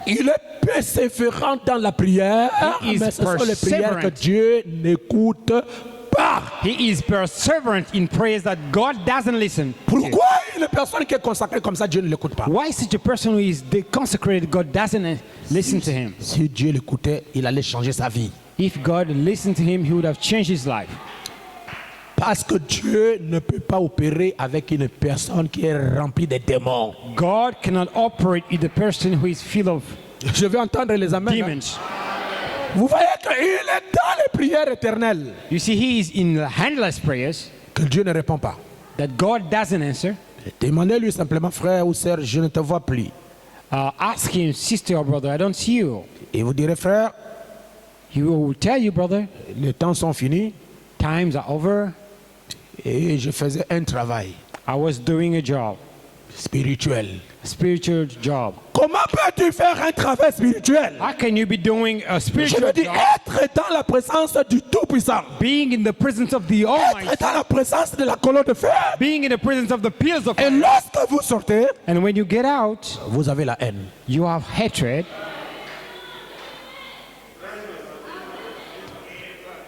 Il est persévérant dans la prière, He is mais ce sont les prières que perseverant. Dieu n'écoute pas. He is perseverant in prayers that God doesn't listen to. Pourquoi une personne qui est consacrée comme ça, Dieu ne l'écoute pas? Why such a person who is consecrated, God doesn't listen to him? Si Dieu l'écoutait, il allait changer sa vie. If God listened to him, he would have changed his life. Parce que Dieu ne peut pas opérer avec une personne qui est remplie de démons. God cannot operate with a person who is filled of Je vais entendre les amens. Hein? demons. Vous voyez qu'il est dans les prières éternelles You see, he is in endless prayers que Dieu ne répond pas. that God doesn't answer. Demandez-lui simplement, frère ou sœur, je ne te vois plus. Ask him, sister or brother, I don't see you. Et vous direz, frère, He will tell you, brother, les temps sont finis times are over. et je faisais un travail I was doing a job, spirituel. spiritual job. Comment peux-tu faire un travail spirituel? How can you be doing a Je spiritual veux dire, job? être dans la présence du Tout-Puissant. Being in the presence of the Almighty, Être dans la présence de la colonne de fer. being in the presence of the pillars of Et fire. lorsque vous sortez, And when you get out, vous avez la haine. you have hatred.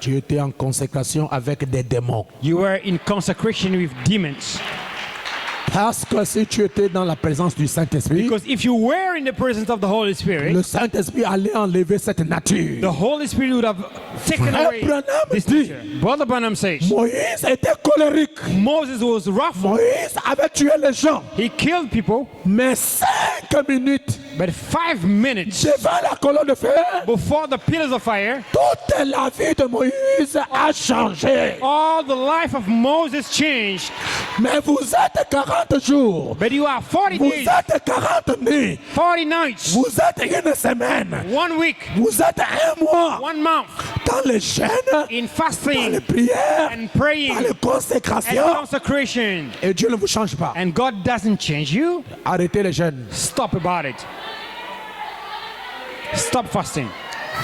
Tu étais en consécration avec des démons. You were in consecration with demons. Parce que si tu étais dans la présence du Saint-Esprit, Because if you were in the presence of the Holy Spirit, le Saint-Esprit allait enlever cette nature. the Holy Spirit would have taken Frère away Branham this dit, nature. Brother Branham says, Moïse était colérique. Moses was wrathful. Moïse avait tué les gens. He killed people, Mais 5 minutes but 5 minutes devant la colonne de fer, before the pillars of fire, toute la vie de Moïse a changé. all the life of Moses changed. Mais vous êtes 40 jours. But you are 40 Vous days, êtes 40 nuits. 40 nights, Vous êtes une semaine. 1 week, Vous êtes un mois. 1 month. dans les jeûnes, in dans les fasting prières, and praying dans les and consécrations. consecration. Et Dieu ne vous change pas. And God doesn't change you. Arrêtez les jeûnes. Stop about it. Stop fasting.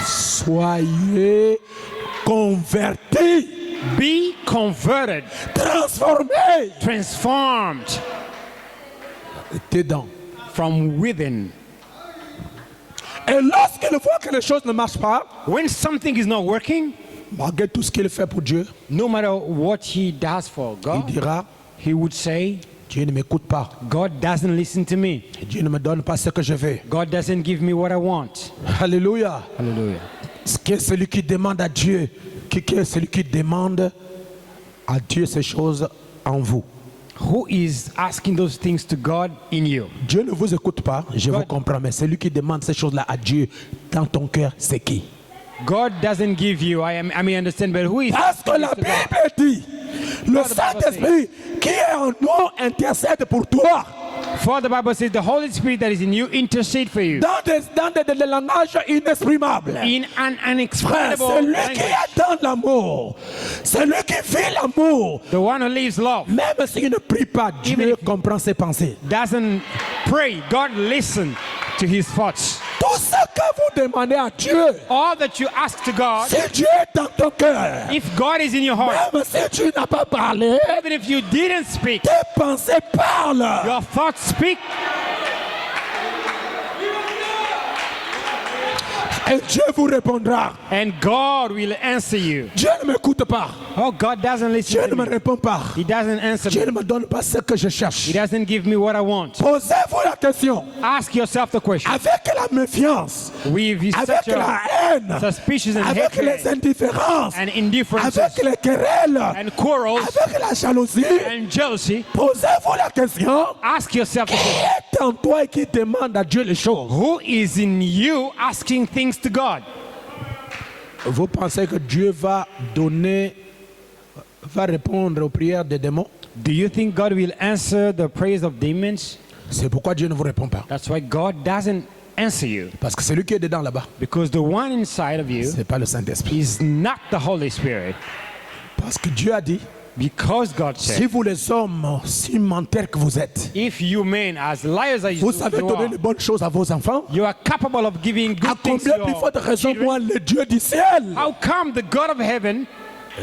Soyez convertis, Be converted, transformés transformed dedans. from within. Et lorsqu'il voit que les choses ne marchent pas, When something is not working, malgré tout ce qu'il fait pour Dieu, no matter what he does for il God, dira, he would say, Dieu ne m'écoute pas. God doesn't listen to me. Dieu ne me donne pas ce que je veux. God doesn't give me what I want. Alléluia. Hallelujah. Ce qui est celui qui demande à Dieu, qui est celui qui demande à Dieu ces choses en vous. Who is asking those things to God in you? Dieu ne vous écoute pas, je God- vous comprends, mais celui qui demande ces choses-là à Dieu dans ton cœur, c'est qui? God doesn't give you, I may understand, but who is Parce que la asking this to God? Bible dit, le God, the Bible Saint-Esprit qui est en nous intercède pour toi For the Bible says the Holy Spirit that is in you intercede for you dans des langages inexprimables. in an Frère, unexplainable c'est lui qui language. est dans l'amour, c'est lui qui vit l'amour. The one who lives love Même s'il ne prie pas, Even Dieu if- comprend ses pensées. doesn't pray. God listens to his thoughts. Tout ce que vous demandez à Dieu, All that you ask to God, si Dieu est dans ton cœur, if God is in your heart, même si tu n'as pas parlé, even if you didn't speak, tes pensées parlent. your thoughts speak, Et Dieu vous répondra. and God will answer you. Dieu ne m'écoute pas. Oh, God doesn't listen Dieu to ne me me. répond pas. He doesn't answer Dieu me. ne me donne pas ce que je cherche. He doesn't give me what I want. Posez-vous la question Ask yourself the question. avec la méfiance, With avec such la a haine, suspicious and avec les hatred indifférences, and indifference avec les querelles, and quarrels avec la jalousie. and jealousy, Posez-vous la question ask yourself the qui question. est en toi et qui demande à Dieu les choses. Who is in you asking things to God? Vous pensez que Dieu va répondre aux prières des démons? Do you think God will answer the prayers of demons? C'est pourquoi Dieu ne vous répond pas. That's why God doesn't answer you. Parce que celui qui est dedans là-bas, Because the one inside of you c'est pas le Saint-Esprit. is not the Holy Spirit. Parce que Dieu a dit, Because God si said, vous les hommes si mentaires que vous êtes, if you men, as liars as vous savez you donner are, les bonnes choses à vos enfants, you are capable of giving à good things to combien plus your forte raison, children, moi, le Dieu du ciel, how come the God of heaven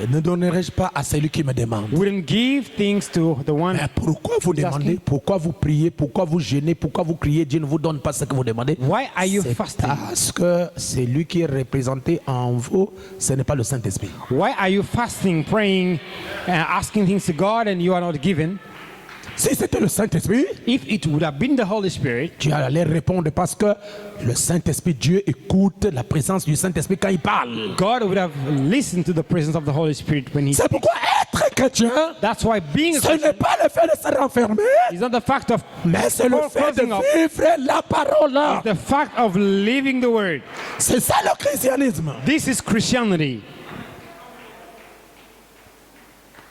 ne donnerai-je pas à celui qui me demande? wouldn't give things to the one? Mais pourquoi vous demandez, pourquoi vous priez, pourquoi vous gênez, pourquoi vous criez, Dieu ne vous donne pas ce que vous demandez? Why are you C'est fasting? parce que c'est lui qui est représenté en vous, ce n'est pas le Saint-Esprit. Why are you fasting, praying, and asking things to God and you are not given? Si c'était le Saint-Esprit, If it would have been the Holy Spirit, tu allais répondre parce que le Saint-Esprit, Dieu écoute la présence du Saint-Esprit quand il parle. God would have listened to the presence of the Holy Spirit when He. C'est pourquoi être chrétien, That's why being a ce n'est Christian pas le fait de se renfermer, is not the fact of mais c'est le fait de closing up. vivre la parole. It's the fact of living the Word. C'est ça le christianisme. This is Christianity.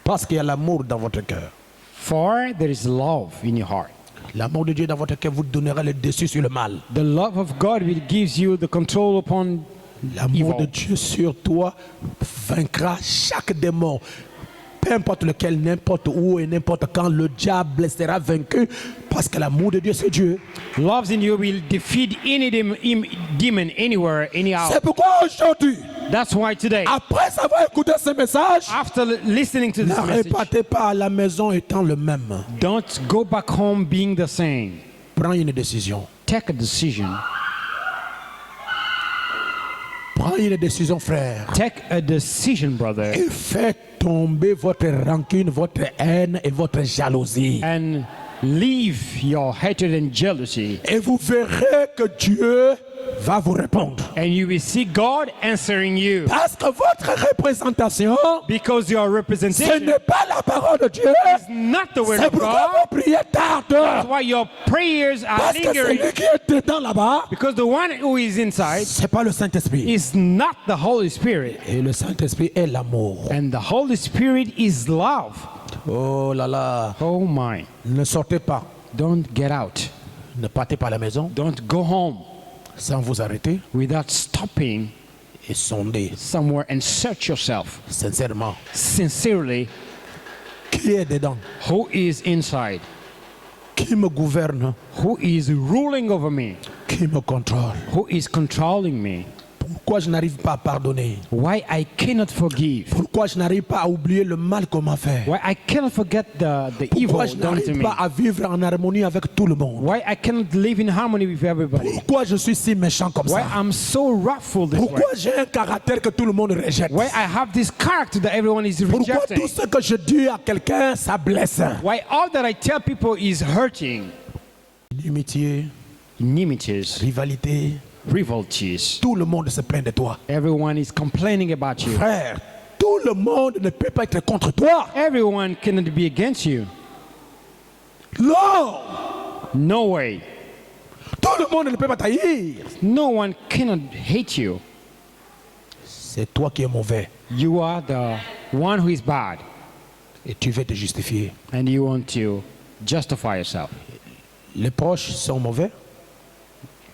Parce qu'il y a l'amour dans votre cœur. For there is love in your heart. L'amour de Dieu dans votre cœur vous donnera le dessus sur le mal. The love of God will gives you the control upon L'amour evil. de Dieu sur toi vaincra chaque démon. Peu importe lequel, n'importe où et n'importe quand, le diable sera vaincu parce que l'amour de Dieu c'est Dieu. Love in you will defeat any demon anywhere, anyhow. C'est pourquoi aujourd'hui, That's why today, après avoir écouté ce message, after listening to ne this message, repartez pas à la maison étant le même. don't go back home being the same. Prends une décision. Take a decision. Prends une décision, frère. Take a decision, brother, Et faites tomber votre rancune, votre haine et votre jalousie. and leave your hatred and jealousy, Et vous verrez que Dieu va vous répondre. and you will see God answering you. Parce que votre représentation, Because your ce representation n'est pas la parole de Dieu. is not the word C'est of pourquoi God. vos prières That's tardent. why your prayers are Parce que lingering. celui qui est dedans là-bas, Because the one who is inside c'est pas le Saint-Esprit. is not the Holy Spirit. Et le Saint-Esprit est l'amour. And the Holy Spirit is love. Oh là là. Oh my. Ne sortez pas. Don't get out. Ne partez pas à la maison Don't go home sans vous arrêter without stopping et sondez somewhere and search yourself sincèrement sincerely qui est dedans, who is inside, qui me gouverne, who is ruling over me, qui me contrôle. who is controlling me, Pourquoi je n'arrive pas à pardonner? why I cannot forgive, Pourquoi je n'arrive pas à oublier le mal qu'on m'a fait? why I cannot forget the evil Pourquoi je done to n'arrive me, pas à vivre en harmonie avec tout le monde? why I cannot live in harmony with everybody, Pourquoi je suis si méchant comme why ça? I'm so wrathful this way, Pourquoi j'ai un caractère que tout le monde rejette? why I have this character that everyone is Pourquoi rejecting, tout ce que je dis à quelqu'un, ça blesse? why all that I tell people is hurting, Inimitié, enmities, rivalité, rivalries, tout le monde se plaint de toi. everyone is complaining about you, Frère, tout le monde ne peut pas être contre toi. everyone cannot be against you, Non, no way, tout le monde ne peut pas t'haïr. no one cannot hate you. C'est toi qui es mauvais You are the one who is bad, et tu veux te justifier. and you want to justify yourself. Les proches sont mauvais,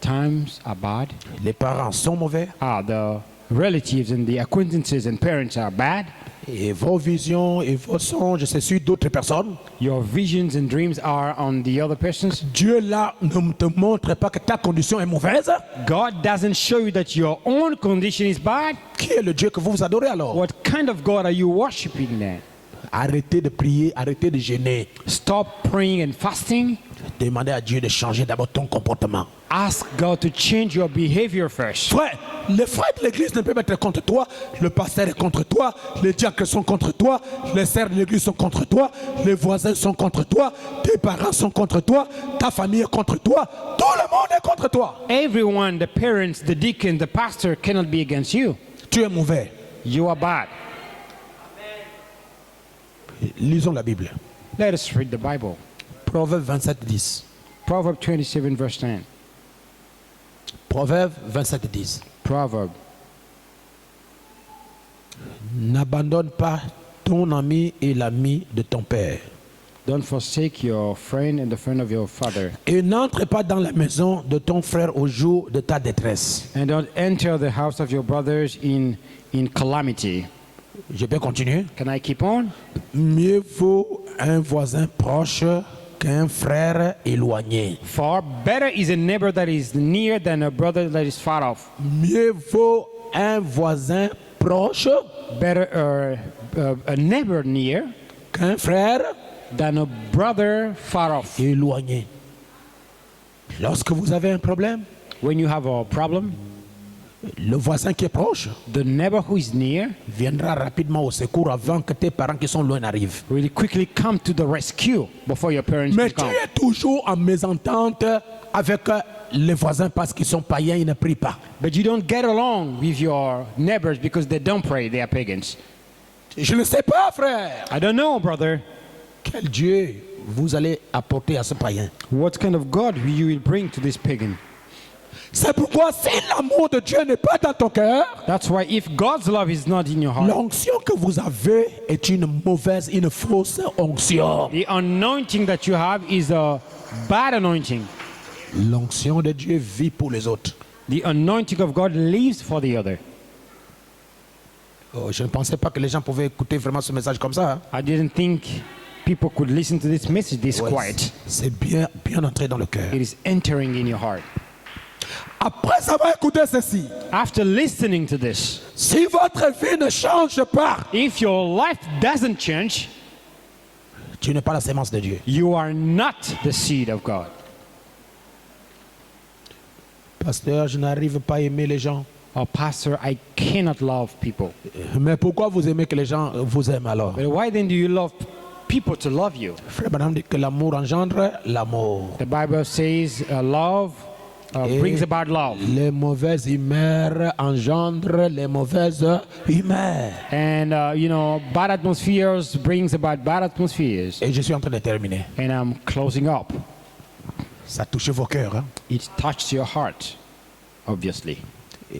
Times are bad. les parents sont mauvais The relatives and the acquaintances and parents are bad. et vos visions et vos songes, c'est sur d'autres personnes. Your visions and dreams are on the other persons. Dieu là ne te montre pas que ta condition est mauvaise. God doesn't show you that your own condition is bad. Qui est le Dieu que vous adorez alors? What kind of God are you worshiping then? Arrêtez de prier, arrêtez de jeûner. Stop praying and fasting. Demandez à Dieu de changer d'abord ton comportement. Ask God to change your behavior first. Frère, les frères de l'église ne peuvent être contre toi, le pasteur est contre toi, les diacres sont contre toi, les sœurs de l'église sont contre toi, les voisins sont contre toi, tes parents sont contre toi, ta famille est contre toi, tout le monde est contre toi. Everyone, the parents, the deacon, the pastor cannot be against you. Tu es mauvais. You are bad. Lisons la Bible. Let us read the Bible. Proverbe 27:10. Proverb 27 verse 10. Proverbe 27:10. Proverb. N'abandonne pas ton ami et l'ami de ton père. Don't forsake your friend and the friend of your father. Et n'entre pas dans la maison de ton frère au jour de ta détresse. And don't enter the house of your brothers in calamity. Je peux continuer? Can I keep on? Mieux vaut un voisin proche qu'un frère éloigné. Far better is a neighbor that is near than a brother that is far off. Mieux vaut un voisin proche Better a neighbor near qu'un frère than a brother far off. éloigné. Lorsque vous avez un problème, When you have a problem, le voisin qui est proche the neighbor who is near viendra rapidement au secours avant que tes parents qui sont loin n'arrivent. really quickly come to the rescue before your parents Mais will tu come. es toujours en mésentente avec les voisins parce qu'ils sont païens, ils ne prient pas. But you don't get along with your neighbors because they don't pray, they are pagans. Je ne sais pas, frère. I don't know, brother. Quel Dieu vous allez apporter à ce païen? What kind of God you will bring to this pagan? C'est pourquoi si l'amour de Dieu n'est pas dans ton cœur, That's why if God's love is not in your heart, l'onction que vous avez est une mauvaise, une fausse onction. the anointing that you have is a bad anointing. L'onction de Dieu vit pour les autres. The anointing of God lives for the other. Oh, je ne pensais pas que les gens pouvaient écouter vraiment ce message comme ça. I didn't think people could listen to this message this Ouais, quiet. c'est bien, bien entré dans le cœur. It is entering in your heart. Après avoir écouté ceci, After listening to this, si votre vie ne change pas, if your life doesn't change, tu n'es pas la sémence de Dieu. you are not the seed of God. Pasteur, je n'arrive pas à aimer les gens. Oh, pastor, I cannot love people. Mais pourquoi vous aimez que les gens vous aiment alors? But why then do you love people to love you? Frère Branham dit que l'amour engendre l'amour. The Bible says love brings about love. Les mauvaises humeurs engendrent les mauvaises humeurs. And, bad atmospheres brings about bad atmospheres. Et je suis en train de terminer. And I'm closing up. Ça touche vos cœurs. Hein? It touched your heart, obviously.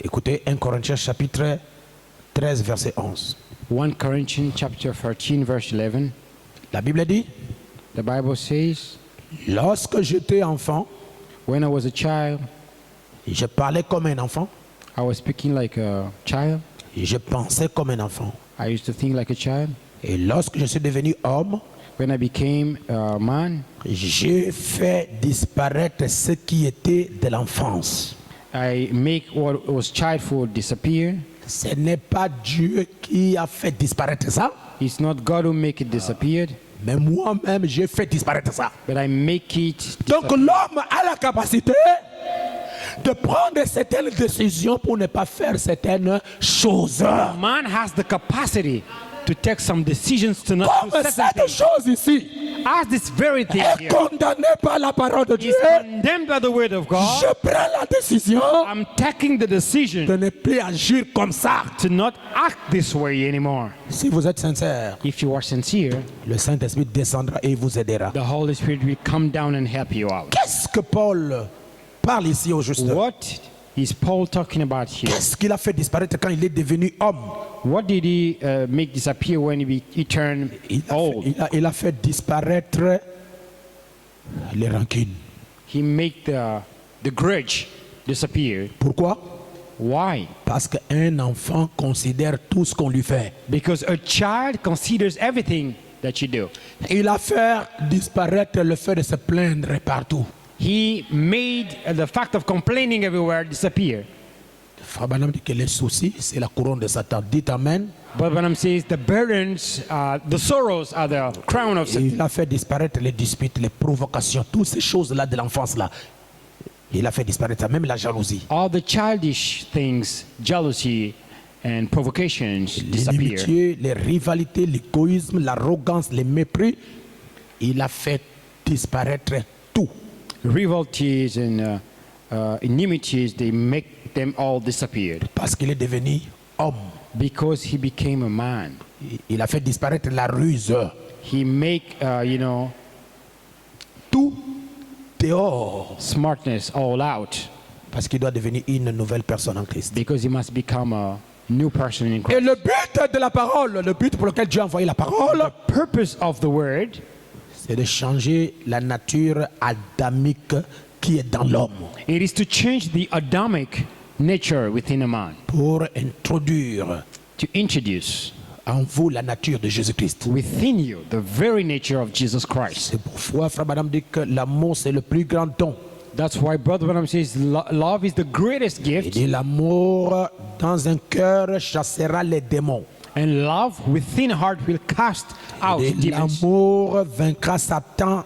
Écoutez 1 Corinthiens chapitre 13 verset 11. 1 Corinthians chapter 13 verse 11. La Bible dit, The Bible says, lorsque j'étais enfant, when I was a child, je parlais comme un enfant, I was speaking like a child. Je pensais comme un enfant. I used to think like a child. Et lorsque je suis devenu homme, When I became a man, j'ai fait disparaître ce qui était de l'enfance. I make what was childhood disappear. Ce n'est pas Dieu qui a fait disparaître ça, It's not God who make it disappear, mais moi-même j'ai fait disparaître ça. but I make it Donc disappear. l'homme a la capacité de prendre certaines décisions pour ne pas faire certaines choses. Man has the capacity to take some decisions to not do Comme certain cette things. chose ici As this very thing est here condamnée par la parole de Dieu, is condemned by the word of God, je prends la décision I'm taking the de decision ne plus agir comme ça. to not act this way anymore. Si vous êtes sincère, If you are sincere, le Saint-Esprit descendra et vous aidera. the Holy Spirit will come down and help you out. Qu'est-ce que Paul parle ici au juste? What is Paul talking about here? Qu'est-ce qu'il a fait disparaître quand il est devenu homme? What did he make disappear when he turned old? Il a fait disparaître les rancunes. He made the grudge disappear. Pourquoi? Why? Parce qu'un enfant considère tout ce qu'on lui fait. Because a child considers everything that you do. Il a fait disparaître le fait de se plaindre partout. He made the fact of complaining everywhere disappear. Frère Branham dit que les soucis, c'est la couronne de Satan. Dites Amen. But Branham says the burdens, the sorrows are the crown of Et Satan. il a fait disparaître les disputes, les provocations, toutes ces choses-là de l'enfance-là. Il a fait disparaître même la jalousie. All the childish things, jealousy and provocations disappear. L'inimitié, les rivalités, l'égoïsme, l'arrogance, les mépris. Il a fait disparaître tout. Rivalries and enmities, they make them all disappear. Parce qu'il est devenu homme. Because he became a man. Il a fait disparaître la ruse. He make, Tout dehors. smartness all out. Parce qu'il doit devenir une nouvelle personne en Christ. Because he must become a new person in Et Christ. le but de la parole, le but pour lequel Dieu a envoyé la parole, The purpose of the word c'est de changer la nature adamique qui est dans l'homme it is to change the Adamic nature within a man, pour introduire to introduce en vous la nature de Jésus-Christ. within you the very nature of Jesus Christ. C'est pourquoi Frère Madame dit que l'amour c'est le plus grand don. That's why Brother Branham says love is the greatest Il gift, dit l'amour dans un cœur chassera les démons. and love within a heart will cast out Et demons. l'amour vaincra Satan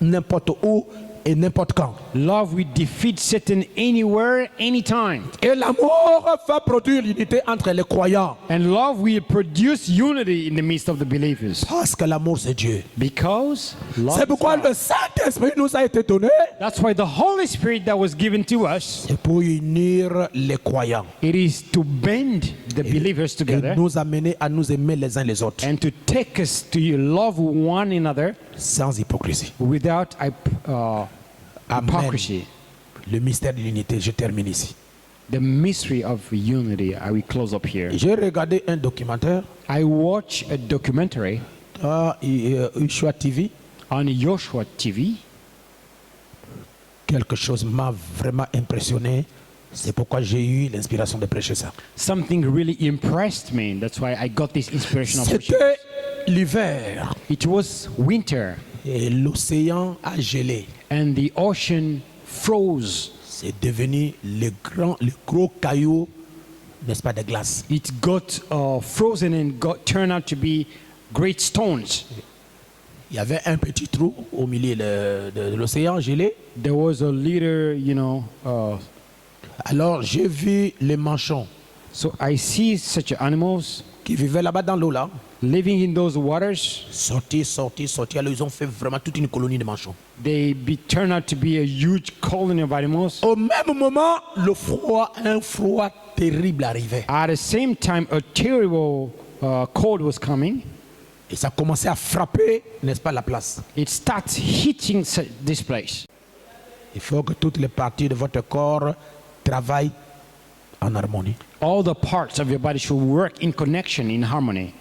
n'importe où et n'importe quand. Love will defeat Satan anywhere, anytime. Et l'amour va produire l'unité entre les croyants. And love will produce unity in the midst of the believers. Parce que l'amour c'est Dieu. Because love C'est is pourquoi God. le Saint-Esprit nous a été donné. That's why the Holy Spirit that was given to us, C'est pour unir les croyants. it is to bend the believers Et together nous amener à nous aimer les uns les autres. and to take us to love one another Sans hypocrisie. without Amen. hypocrisy. Le mystère de l'unité, je termine ici. The mystery of unity. I will close up here. J'ai regardé un documentaire I watched a documentary à Ushua TV. on Joshua TV. Quelque chose m'a vraiment impressionné. C'est pourquoi j'ai eu l'inspiration de prêcher ça. Something really impressed me. That's why I got this inspiration of preaching. C'était l'hiver It was winter et l'océan a gelé. and the ocean froze. C'est devenu le gros caillou, n'est-ce pas, de glace. It got frozen and turned out to be great stones. Il y avait un petit trou au milieu de l'océan gelé. There was a little, Alors j'ai vu les manchons so I see such animals qui vivaient là-bas dans l'eau là. living in those waters. Sortir. Alors ils ont fait vraiment toute une colonie de manchons. Turned out to be a huge colony of animals. Au même moment, un froid terrible arrivait. At the same time, a terrible cold was coming. Et ça commençait à frapper, n'est-ce pas, la place. It starts hitting this place. Il faut que toutes les parties de votre corps travaillent en harmonie. All the parts of your body should work in connection, in harmony.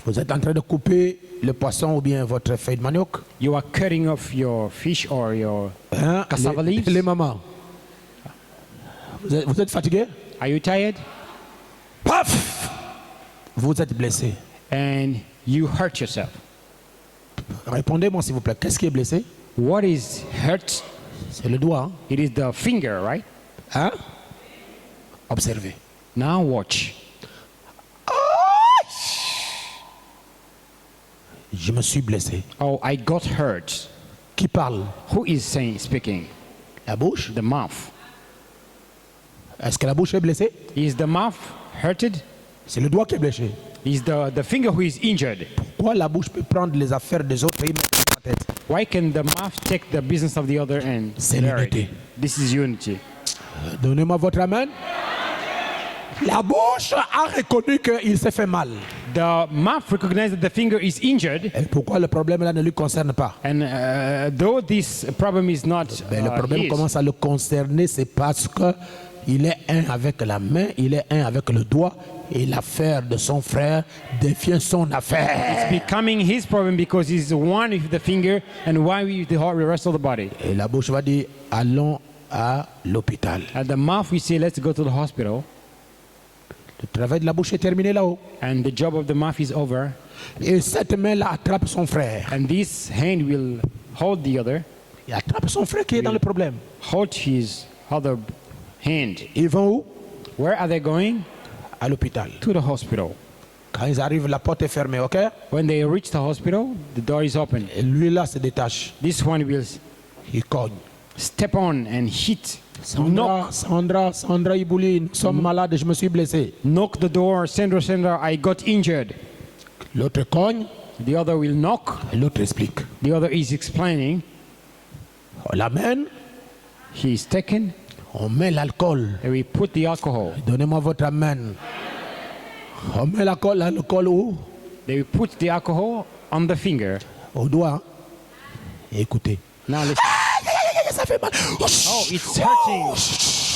Vous êtes en train de couper le poisson ou bien votre feuille de manioc. You are cutting off your fish or your Hein, cassava leaves. les mamans. Vous êtes fatigué? Are you tired? Paf! Vous êtes blessé. And you hurt yourself. Répondez-moi s'il vous plaît. Qu'est-ce qui est blessé? What is hurt? C'est le doigt. Hein? It is the finger, right? Hein? Observez. Now watch. Je me suis blessé. Oh, I got hurt. Qui parle? Who is speaking? La bouche? The mouth. Est-ce que la bouche est blessée? Is the mouth hurted? C'est le doigt qui est blessé. Is the finger who is injured? Pourquoi la bouche peut prendre les affaires des autres et y mettre dans la tête? Why can the mouth take the business of the other and C'est bear it? l'unité. This is unity. Donnez-moi votre amen. La bouche a reconnu qu'il s'est fait mal. The mouth recognized that the finger is injured, Et pourquoi le problème là ne lui concerne pas? and though this problem is not Mais le problème his, commence à le concerner, c'est parce que il est un avec la main, il est un avec le doigt, et l'affaire de son frère devient son affaire. becoming his problem because he's one with the finger and one with the rest of the body. Et la bouche va dire, allons à l'hôpital. At the mouth we say, let's go to the hospital, Le travail de la bouche est terminé là-haut. and the job of the mouth is over, Et cette main-là attrape son frère. and this hand will hold the other, Il attrape son frère qui est dans le problème. hold his other hand. Ils vont où? Where are they going? À l'hôpital. To the hospital. Quand ils arrivent, la porte est fermée, ok? When they reach the hospital, the door is open. Et lui là se détache. This one will Il cogne. step on and hit, Sandra Ibouli, nous sommes malades, je me suis blessé. knock the door. Sandra, I got injured. L'autre cogne, The other will knock. et l'autre explique. The other is explaining. On l'amène, He is taken, on met l'alcool. and we put the alcohol. Donnez-moi votre amen. On met l'alcool où? They will put the alcohol on the finger. Au doigt. Hein? Et écoutez. Now listen. Ça fait mal. Oh, it's hurting.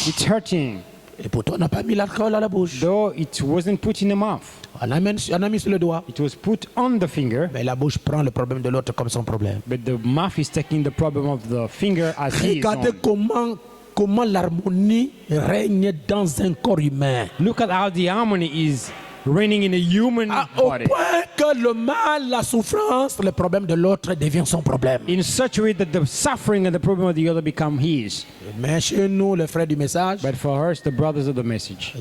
It's hurting. Et pourtant, on n'a pas mis l'alcool à la bouche. Though it wasn't put in the mouth, On a mis sur le doigt. it was put on the finger. Mais la bouche prend le problème de l'autre comme son problème. But the mouth is taking the problem of the finger as his Regardez own. comment l'harmonie règne dans un corps humain. Look at how the harmony is reigning in a human Au body. point que le mal, la souffrance, le problème de l'autre devient son problème. In such a way that the suffering and the problem of the other become his. Mais chez nous, les frères du message, But for us, the brothers of the message.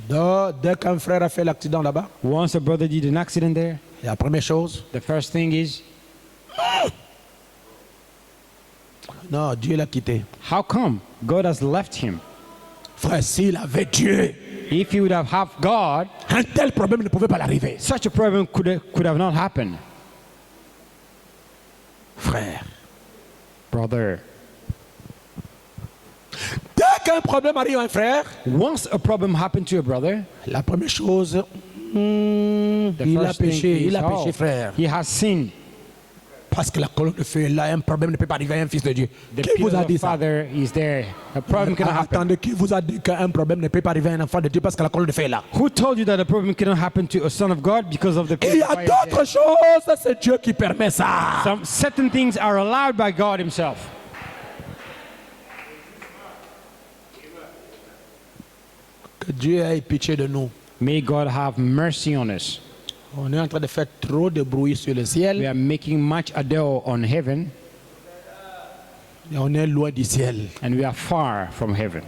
dès qu'un frère a fait l'accident là-bas, Once a brother did an accident there, la première chose, the first thing is, non, Dieu l'a quitté. how come God has left him? Frère, s'il avait Dieu, If he would have had God, un tel problème ne pouvait pas l'arriver. such a problem could have not happened. Frère, Brother, dès qu'un problème arrive à un frère, once a problem happened to a brother, la première chose, the il a first thing péché, is, il a péché, oh, frère. he has sinned. Parce que la colonne de feu est là, un problème ne peut pas arriver à un fils de Dieu. The Qui vous pillar a of dit ça? Father is there. A problem cannot happen. Attendez, qui vous a dit qu'un problème ne peut pas arriver à un enfant de Dieu parce que la colonne de feu est là? Who told you that a problem cannot happen to a son of God because of the Il y a pillar of fire? d'autres choses, c'est Dieu qui permet ça. Some certain things are allowed by God himself. Que Dieu ait pitié de nous. May God have mercy on us. On est en train de faire trop de bruit sur le We ciel are making much ado on heaven, et on est loin du ciel. and we are far from heaven,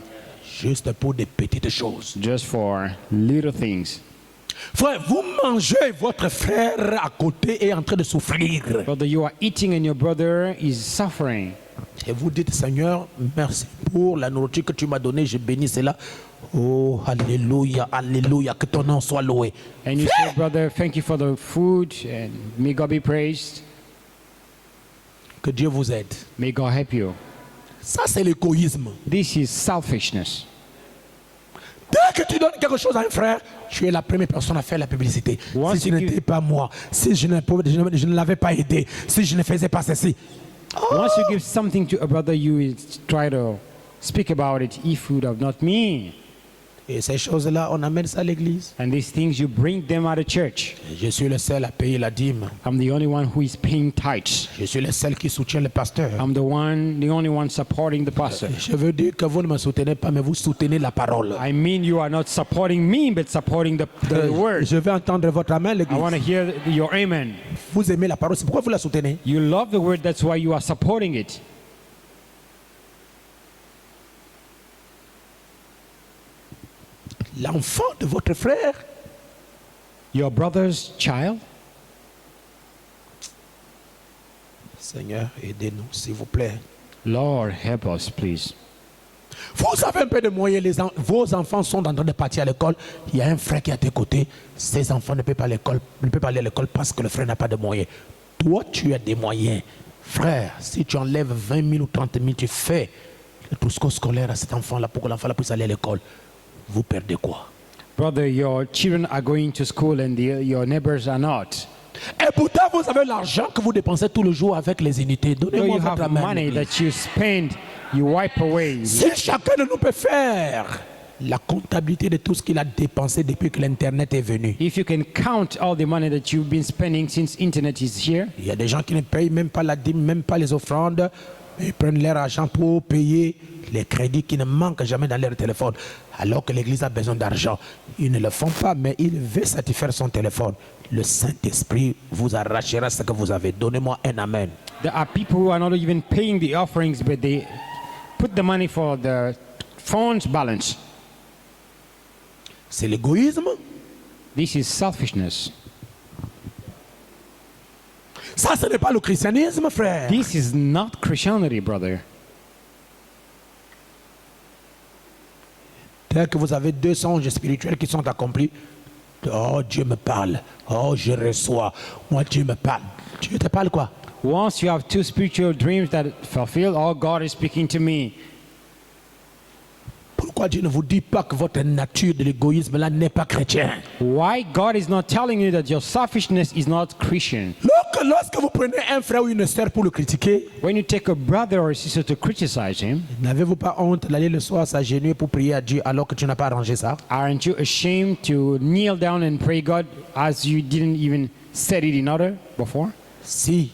Juste pour des petites choses. just for little things. Frère, vous mangez, votre frère à côté est en train de souffrir. Brother, you are eating and your brother is suffering. Et vous dites, Seigneur, merci pour la nourriture que tu m'as donnée, je bénis cela. Oh, alléluia, alléluia, que ton nom soit loué. And you say, brother, thank you for the food, and may God be praised. Que Dieu vous aide. May God help you. Ça, c'est l'égoïsme. This is selfishness. Dès que tu donnes quelque chose à un frère, tu es la première personne à faire la publicité. Once Si ce you n'était give- pas moi, si je ne l'avais pas aidé, si je ne faisais pas ceci. Once you give something to a brother, you will try to speak about it if you would have not me. Et ces choses-là, on amène ça à l'église. And these things, you bring them out of church. Je suis le seul à payer la dîme. I'm the only one who is paying tithes. Je suis le seul qui soutient le pasteur. I'm the only one supporting the pastor. Je veux dire que vous ne me soutenez pas, mais vous soutenez la parole. I mean, you are not supporting me, but supporting the word. Je veux entendre votre amen, I want to l'église. hear your amen. Vous aimez la parole, c'est pourquoi vous la soutenez. You love the word, that's why you are supporting it. L'enfant de votre frère, Your brother's child, Seigneur, aidez-nous, s'il vous plaît. Lord, help us, please. Vous avez un peu de moyens, vos enfants sont en train de partir à l'école. Il y a un frère qui est à tes côtés. Ces enfants ne peuvent pas aller à l'école parce que le frère n'a pas de moyens. Toi, tu as des moyens. Frère, si tu enlèves 20 000 ou 30 000, tu fais le trousseau scolaire à cet enfant-là pour que l'enfant puisse aller à l'école. Vous perdez quoi? Brother, your children are going to school and your neighbors are not. Et pourtant, vous avez l'argent que vous dépensez tous les jours avec les unités. So Donnez-moi you votre have main. money that you spend, you wipe away. Si chacun de nous peut faire la comptabilité de tout ce qu'il a dépensé depuis que l'Internet est venu. If you can count all the money that you've been spending since internet is here, Il y a des gens qui ne payent même pas la dîme, même pas les offrandes. Ils prennent leur argent pour payer les crédits qui ne manquent jamais dans leur téléphone. Alors que l'Église a besoin d'argent. Ils ne le font pas, mais ils veulent satisfaire son téléphone. Le Saint-Esprit vous arrachera ce que vous avez. Donnez-moi un amen. there are people who are not even paying the offerings, but they put the money for the phone's balance. C'est l'égoïsme. This is selfishness. Ça, ce n'est pas le christianisme, frère. This is not Christianity, brother. Dès que vous avez 2 songes spirituels qui sont accomplis, oh, Dieu me parle. Oh, je reçois. Moi, Dieu me parle. Dieu te parle quoi? Once you have 2 spiritual dreams that fulfill, oh, God is speaking to me. Pourquoi Dieu ne vous dit pas que votre nature de l'égoïsme là n'est pas chrétien? Why God is not telling you that your selfishness is not Christian? Lorsque vous prenez un frère ou une sœur pour le critiquer, When you take a brother or a sister to criticize him, n'avez-vous pas honte d'aller le soir s'agenouiller pour prier à Dieu alors que tu n'as pas arrangé ça? aren't you ashamed to kneel down and pray God as you didn't even set it in order before? Si,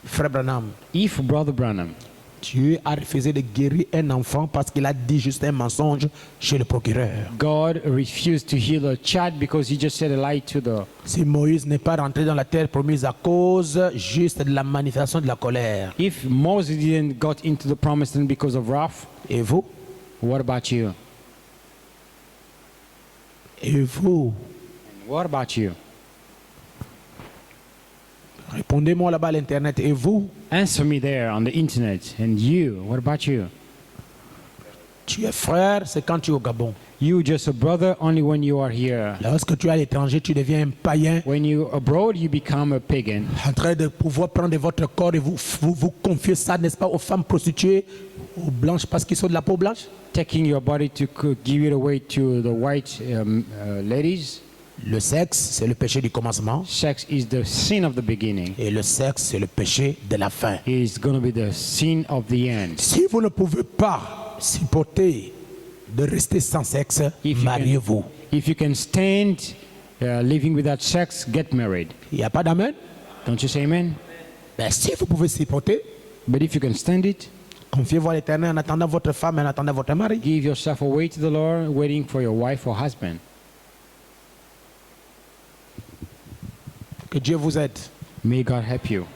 frère Branham, If Brother Branham, Dieu a refusé de guérir un enfant parce qu'il a dit juste un mensonge chez le procureur. God refused to heal a child because he just said a lie to the... Si Moïse n'est pas rentré dans la terre promise à cause juste de la manifestation de la colère. If Moses didn't got into the promised land because of wrath, Et vous? what about you? Et vous? What about you? Répondez-moi là-bas à l'internet. Et vous? Answer me there on the internet. And you, what about you? Tu es frère, c'est quand tu es au Gabon. You just a brother only when you are here. Lorsque tu es à l'étranger, tu deviens un païen When you abroad, you become a pagan. en train de pouvoir prendre votre corps et vous confier ça, n'est-ce pas, aux femmes prostituées, aux blanches parce qu'ils sont de la peau blanche. Taking your body to give it away to the white ladies. Le sexe, c'est le péché du commencement. Sex is the sin of the beginning. Et le sexe, c'est le péché de la fin. It's going to be the sin of the end. Si vous ne pouvez pas supporter de rester sans sexe, If you mariez-vous. If you can stand living without sex, get married. Il n'y a pas d'amen. Don't you say amen? Mais si vous pouvez supporter, But if you can stand it, confiez-vous à l'Éternel en attendant votre femme et en attendant votre mari. give yourself away to the Lord, waiting for your wife or husband. Que Dieu vous aide. May God help you.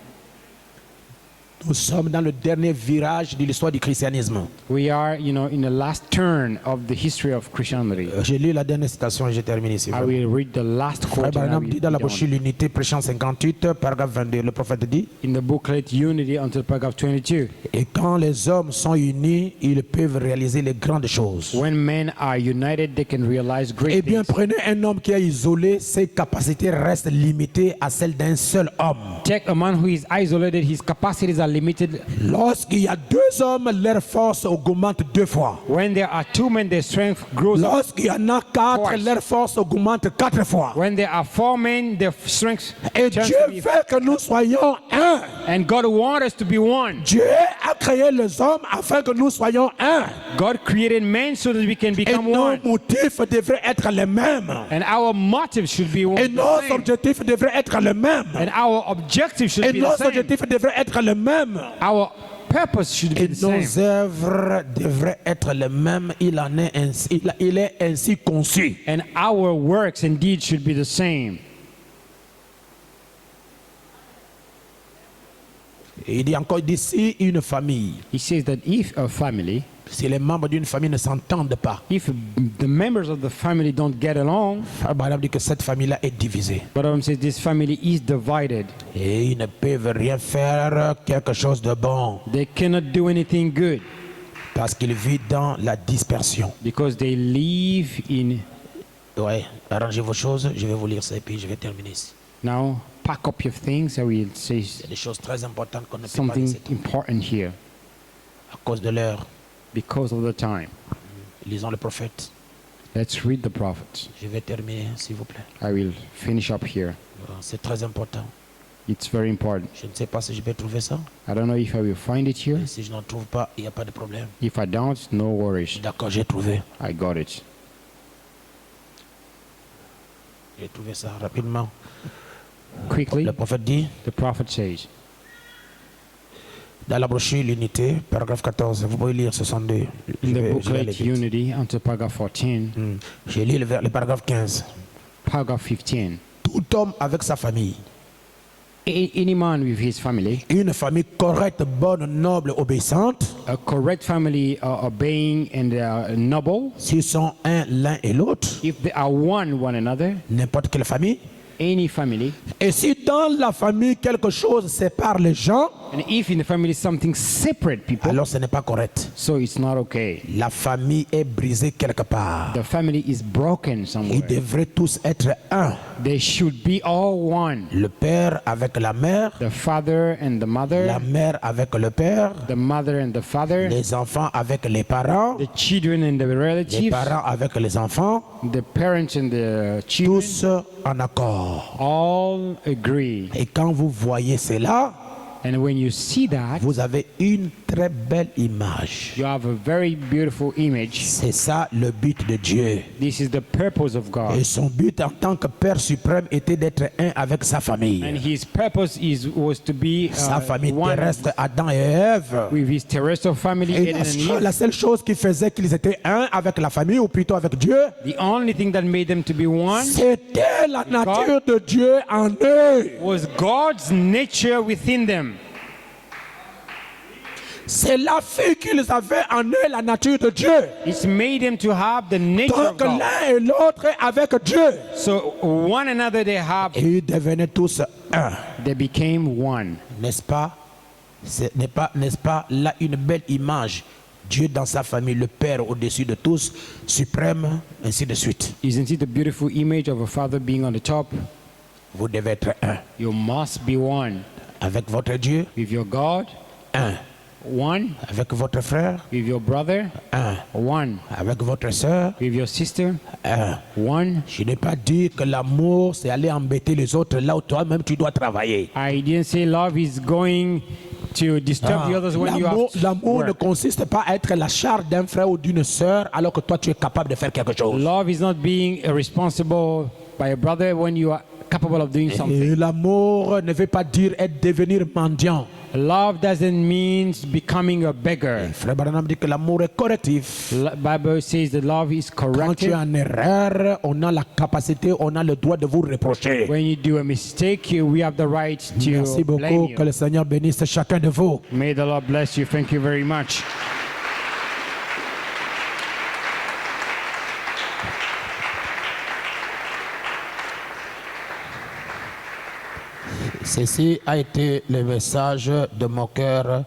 Nous sommes dans le dernier virage de l'histoire du christianisme. We are, in the last turn of the history of Christianity. J'ai lu la dernière citation et je termine ici. I will read the last Frère quote. And I Branham will dit dans la be done. brochure L'unité, prêchant 58, paragraphe 22, le prophète dit: In the booklet Unity until paragraph 22. et quand les hommes sont unis, ils peuvent réaliser les grandes choses. When men are united, they can realize Eh great bien, things. prenez un homme qui est isolé, ses capacités restent limitées à celles d'un seul homme. Take a man who is isolated, his capacities are limited. Lorsqu'il y a 2 hommes, leur force augmente 2 fois. When there are 2 men, their strength grows. Lorsqu'il y en a 4, Twice. leur force augmente 4 fois. When there are 4 men, their strength Et turns Dieu to be. veut que nous soyons un. And God wants us to be one. Dieu a créé les hommes afin que nous soyons un. God created men so that we can Et become nos one. motifs devraient être les mêmes. And our motive should be Et one. nos The same. objectifs devraient être les mêmes. And our objective should Et be nos the same. objectifs devraient être les mêmes. Our purpose should be Et the nos same. œuvres devraient être les mêmes. Il est ainsi conçu. And our works and deeds should be the same. Et il dit encore d'ici une famille. He says that if a family, Si les membres d'une famille ne s'entendent pas, if the members of the family don't get along, Abraham dit que cette famille-là est divisée. Abraham says this family is divided. Et ils ne peuvent rien faire quelque chose de bon. They cannot do anything good Parce qu'ils vivent dans la dispersion. because they live in. Ouais, arrangez vos choses, je vais vous lire ça et puis je vais terminer ici. Now, pack up your things. I will say Il y a des choses très importantes qu'on ne peut pas something laisser important here à cause de l'heure. because of the time. Lisons le prophète. Let's read the prophets. Je vais terminer, s'il vous plaît. I will finish up here. C'est très important. It's very important. Je ne sais pas si je vais trouver ça. I don't know if I will find it here. Et si je n'en trouve pas, il n'y a pas de problème. If I don't, no worries. D'accord, j'ai trouvé. I got it. J'ai trouvé ça rapidement. Quickly, Le prophète dit, the prophet says, dans la brochure L'unité, paragraphe 14, vous pouvez lire 62. in Je the vais aller booklet vite. Unity, until paragraph 14, J'ai lu le paragraphe 15. paragraph 15. Tout homme avec sa famille, Any man with his family, une famille correcte, bonne, noble, obéissante, a correct family, obeying and noble, s'ils sont un l'un et l'autre, if they are one another, n'importe quelle famille, any family, et si dans la famille quelque chose sépare les gens, and if in the family something separate people, alors ce n'est pas correct. so it's not okay. La famille est brisée quelque part. The family is broken Ils somewhere. devraient tous être un. They should be all one. Le père avec la mère, The father and the la mother, mère avec le père, the mother and the father, les enfants avec les parents, the children and the les relatives, parents avec les enfants, the parents and the children, tous en accord. all agree. Et quand vous voyez cela, And when you see that, vous avez une très belle image. you have a very beautiful image. C'est ça le but de Dieu. This is the purpose of Et God. son but en tant que Père suprême était d'être un avec sa And famille. his purpose was to be Sa famille one terrestre, Adam et Ève. with his terrestrial family, Et Adam and Eve. la seule chose qui faisait qu'ils étaient un avec la famille, ou plutôt avec Dieu, The only thing that made them to be one c'était la nature de Dieu en eux. was God's nature within them. C'est la fille qu'ils avaient en eux, la nature de Dieu. It's made them to have the nature of Donc God. l'un et l'autre avec Dieu. So one another they have, Et ils devenaient tous un. they became one. N'est-ce pas? N'est-ce pas là une belle image? Dieu dans sa famille, le Père au-dessus de tous, suprême, ainsi de suite. Isn't it a beautiful image of a father being on the top? Vous devez être un. You must be one Avec votre Dieu, with your God, un. one Avec votre frère, with your brother, un. one Avec votre soeur, with your sister, un. one. Je n'ai pas dit que l'amour, c'est aller embêter les autres là où toi-même tu dois travailler. I didn't say love is going to disturb the others when you L'amour have ne work. consiste pas à être la charge d'un frère ou d'une sœur alors que toi tu es capable de faire quelque chose. Love is not being responsible by a brother when you are capable of doing something. Et l'amour ne veut pas dire être devenir mendiant. Love doesn't mean becoming a beggar. Frère Branham dit que l'amour est correctif. Bible says that love is Quand tu es corrective. en erreur, on a la capacité, on a le droit de vous reprocher. When you do a mistake, we have the right Merci to blame beaucoup. Que you. le Seigneur bénisse chacun de vous. May the Lord bless you. Thank you very much. Ceci a été le message de mon cœur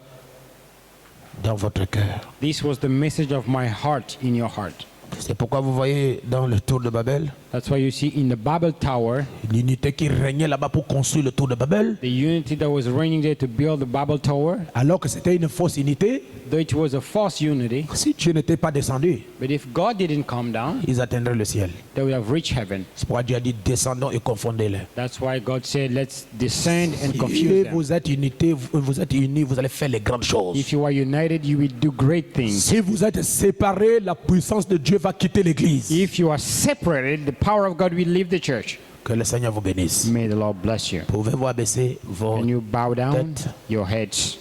dans votre cœur. This was the message of my heart in your heart. C'est pourquoi vous voyez dans le tour de Babel, That's why you see in the Babel Tower, l'unité qui régnait là-bas pour construire le tour de Babel, the unity that was reigning there to build the Babel Tower, alors que c'était une fausse unité, though it was a false unity, si Dieu n'était pas descendu, but if God didn't come down, ils atteindraient le ciel. they would have reached heaven. C'est pourquoi Dieu a dit descendons et confondez-les. That's why God said, let's descend and Si confuse them. vous êtes unité, vous êtes unis, vous allez faire les grandes choses. If you are united, you will do great things. Si vous êtes séparés, la puissance de Dieu va quitter l'église. If you are separated, the power of God will leave the church. Que le Seigneur vous bénisse. May the Lord bless you. Pouvez-vous abaisser vos... And you bow down tête. your heads.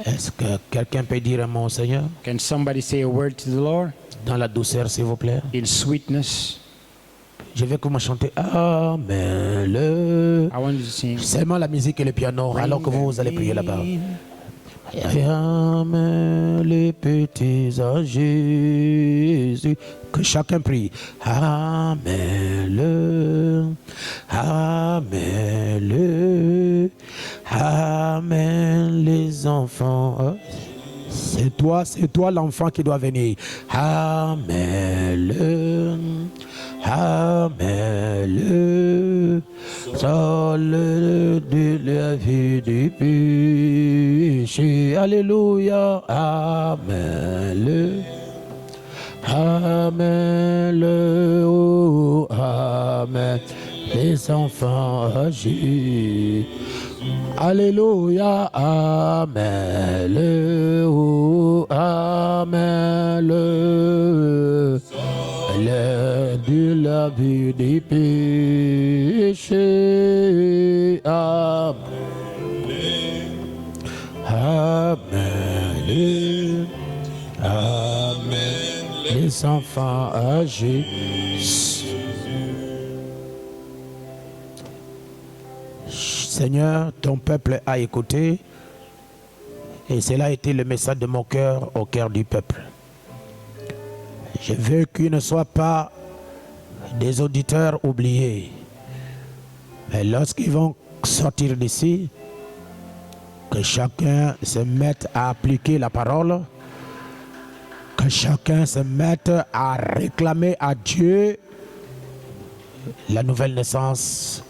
Est-ce que quelqu'un peut dire un mot au Seigneur Can somebody say a word to the Lord dans la douceur, s'il vous plaît? in sweetness? Je veux que vous me chantez Amen. Le... I want you to sing. Seulement la musique et le piano, alors que vous allez prier là-bas. Amen, les petits à Jésus. Que chacun prie. Amen, Amen, Amen, les enfants. C'est toi l'enfant qui doit venir. Amen, Amen, sol de la vie du péché. Alléluia, Amen, Amen, oh, Amen, les enfants âgés. Alléluia, Amen, oh, Amen, l'aide de la vie des péchés. Amen, Amen, Amen, les enfants âgés. Seigneur, ton peuple a écouté et cela a été le message de mon cœur au cœur du peuple. Je veux qu'ils ne soient pas des auditeurs oubliés. Mais lorsqu'ils vont sortir d'ici, que chacun se mette à appliquer la parole, que chacun se mette à réclamer à Dieu la nouvelle naissance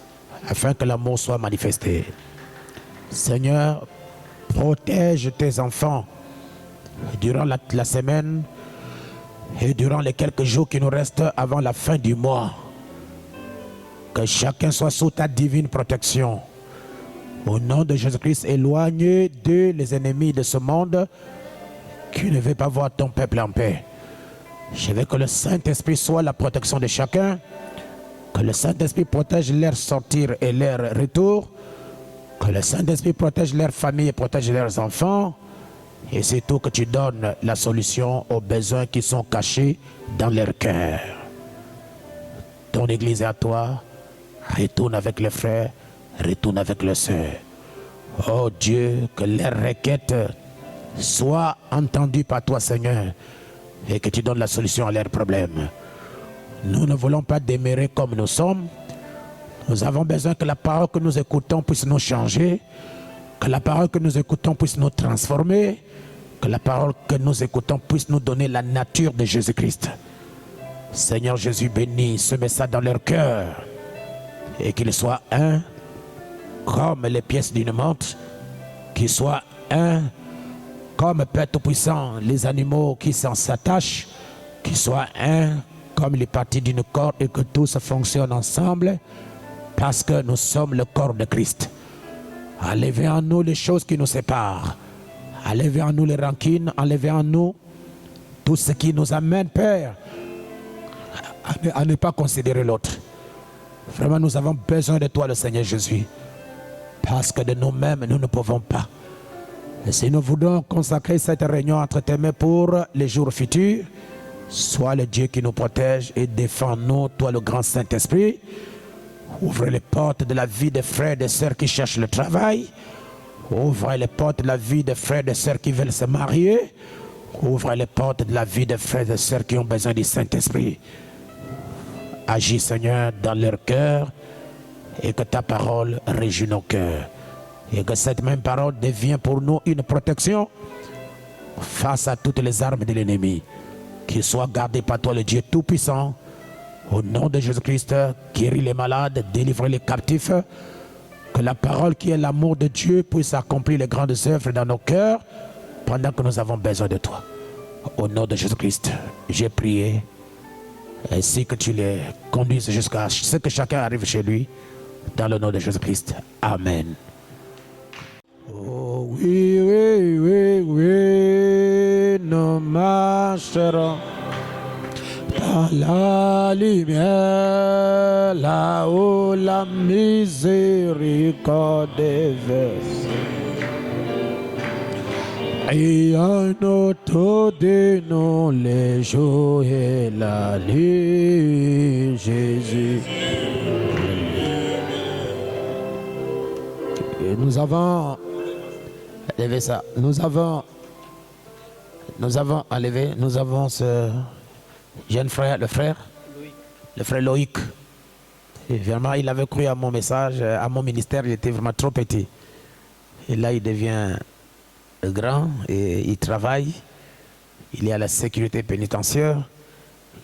afin que l'amour soit manifesté. Seigneur, protège tes enfants durant la semaine et durant les quelques jours qui nous restent avant la fin du mois. Que chacun soit sous ta divine protection. Au nom de Jésus-Christ, éloigne d'eux les ennemis de ce monde qui ne veut pas voir ton peuple en paix. Je veux que le Saint-Esprit soit la protection de chacun. Que le Saint-Esprit protège leur sortir et leur retour. Que le Saint-Esprit protège leur famille et protège leurs enfants. Et c'est tout, que tu donnes la solution aux besoins qui sont cachés dans leur cœur. Ton Église est à toi. Retourne avec les frères. Retourne avec les sœurs. Oh Dieu, que leurs requêtes soient entendues par toi, Seigneur. Et que tu donnes la solution à leurs problèmes. Nous ne voulons pas demeurer comme nous sommes. Nous avons besoin que la parole que nous écoutons puisse nous changer, que la parole que nous écoutons puisse nous transformer, que la parole que nous écoutons puisse nous donner la nature de Jésus-Christ. Seigneur Jésus, bénis ce message dans leur cœur et qu'il soit un comme les pièces d'une montre, qu'il soit un comme Père Tout-Puissant, les animaux qui s'en s'attachent, qu'il soit un comme les parties d'une corde et que tous fonctionnent ensemble parce que nous sommes le corps de Christ. Enlevez en nous les choses qui nous séparent. Enlevez en nous les rancines. Enlevez en nous tout ce qui nous amène, Père, à ne pas considérer l'autre. Vraiment, nous avons besoin de toi, le Seigneur Jésus, parce que de nous-mêmes, nous ne pouvons pas. Et si nous voulons consacrer cette réunion entre tes mains pour les jours futurs, sois le Dieu qui nous protège et défend-nous, toi le grand Saint-Esprit. Ouvre les portes de la vie des frères et des sœurs qui cherchent le travail. Ouvre les portes de la vie des frères et des sœurs qui veulent se marier. Ouvre les portes de la vie des frères et des sœurs qui ont besoin du Saint-Esprit. Agis, Seigneur, dans leur cœur et que ta parole réjouit nos cœurs. Et que cette même parole devienne pour nous une protection face à toutes les armes de l'ennemi. Qu'il soit gardé par toi, le Dieu Tout-Puissant, Au nom de Jésus-Christ, guéris les malades, délivre les captifs. Que la parole qui est l'amour de Dieu puisse accomplir les grandes œuvres dans nos cœurs pendant que nous avons besoin de toi. Au nom de Jésus-Christ, j'ai prié. Ainsi que tu les conduises jusqu'à ce que chacun arrive chez lui. Dans le nom de Jésus-Christ. Amen. Oh oui, oui, oui, oui, nous marcherons dans la lumière, là où la miséricorde verse. Et en autour de nous les jours et la nuit, Jésus. Et nous avons enlevé ça. Nous avons enlevé, nous avons ce jeune frère, le frère Loïc. Et vraiment, il avait cru à mon message, à mon ministère, il était vraiment trop petit. Et là, il devient grand et il travaille. Il est à la sécurité pénitentiaire.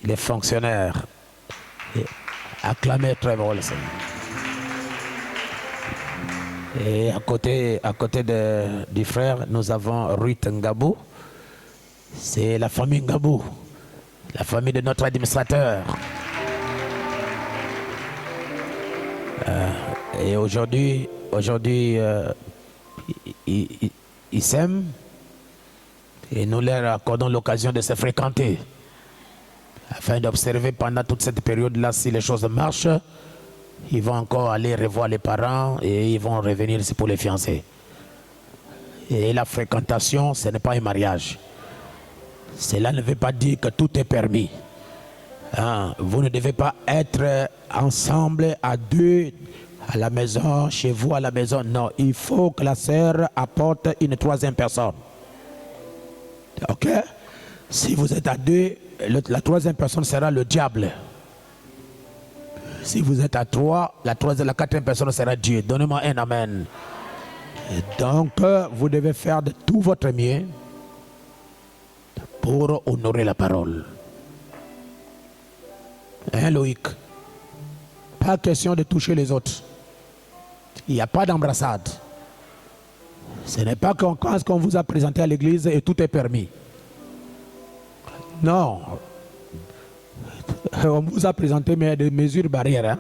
Il est fonctionnaire. Et acclamé très bon le Seigneur. Et à côté du frère, nous avons Ruth Ngabou. C'est la famille Ngabou, la famille de notre administrateur. Et aujourd'hui, ils s'aiment et nous leur accordons l'occasion de se fréquenter afin d'observer pendant toute cette période-là si les choses marchent. Ils vont encore aller revoir les parents et ils vont revenir ici pour les fiancés. Et la fréquentation, ce n'est pas un mariage. Cela ne veut pas dire que tout est permis. Vous ne devez pas être ensemble à deux, à la maison, chez vous, à la maison. Non, il faut que la sœur apporte une troisième personne. Ok? Si vous êtes à deux, la troisième personne sera le diable. Si vous êtes à trois, la quatrième personne sera Dieu. Donnez-moi un amen. Et donc, vous devez faire de tout votre mieux pour honorer la parole. Hein, Loïc? Pas question de toucher les autres. Il n'y a pas d'embrassade. Ce n'est pas qu'on vous a présenté à l'église et tout est permis. Non. On vous a présenté mais des mesures barrières.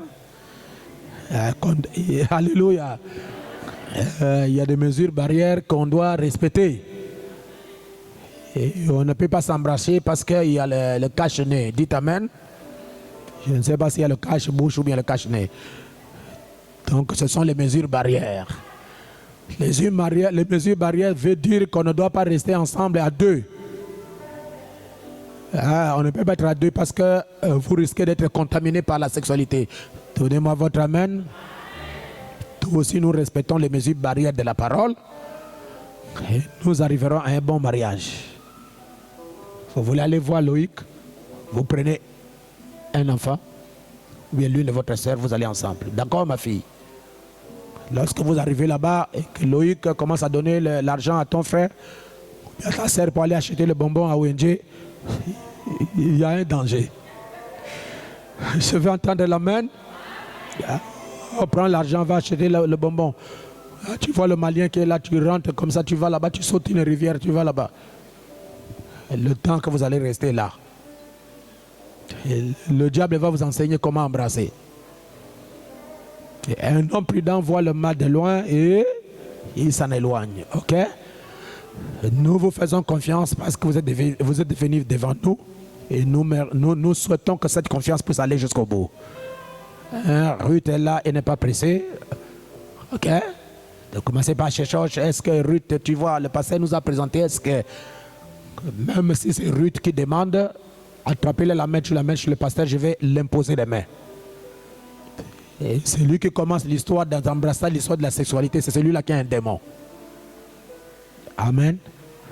Alléluia. Il y a des mesures barrières qu'on doit respecter. Et on ne peut pas s'embrasser parce qu'il y a le cache-nez. Dites amen. Je ne sais pas s'il y a le cache-bouche ou bien le cache-nez. Donc ce sont les mesures barrières. Les mesures barrières veulent dire qu'on ne doit pas rester ensemble à deux. On ne peut pas être à deux parce que vous risquez d'être contaminé par la sexualité. Donnez-moi votre amen. Nous aussi, nous respectons les mesures barrières de la parole. Et nous arriverons à un bon mariage. Vous voulez aller voir Loïc, vous prenez un enfant, ou bien l'une de votre soeur, vous allez ensemble. D'accord, ma fille? Lorsque vous arrivez là-bas et que Loïc commence à donner l'argent à ton frère, à ta soeur pour aller acheter le bonbon à ONG, il y a un danger. Je veux entendre l'amen. On prend l'argent, va acheter le bonbon. Tu vois le Malien qui est là, tu rentres comme ça, tu vas là-bas, tu sautes une rivière, tu vas là-bas. Le temps que vous allez rester là. Et le diable va vous enseigner comment embrasser. Et un homme prudent voit le mal de loin et il s'en éloigne. Ok? Nous vous faisons confiance parce que vous êtes venus devant nous et nous souhaitons que cette confiance puisse aller jusqu'au bout. Ruth est là et n'est pas pressée. Ok? Ne commencez pas à chercher. Est-ce que Ruth, tu vois, le pasteur nous a présenté, est-ce que même si c'est Ruth qui demande, attrapez-le la main chez le pasteur, je vais l'imposer les mains. Et c'est lui qui commence l'histoire d'embrasser l'histoire de la sexualité, c'est celui-là qui a un démon. Amen.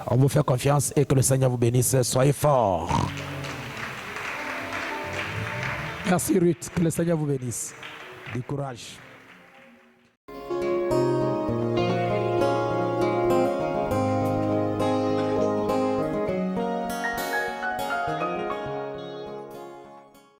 On vous fait confiance et que le Seigneur vous bénisse. Soyez forts. Merci Ruth, que le Seigneur vous bénisse. Du courage.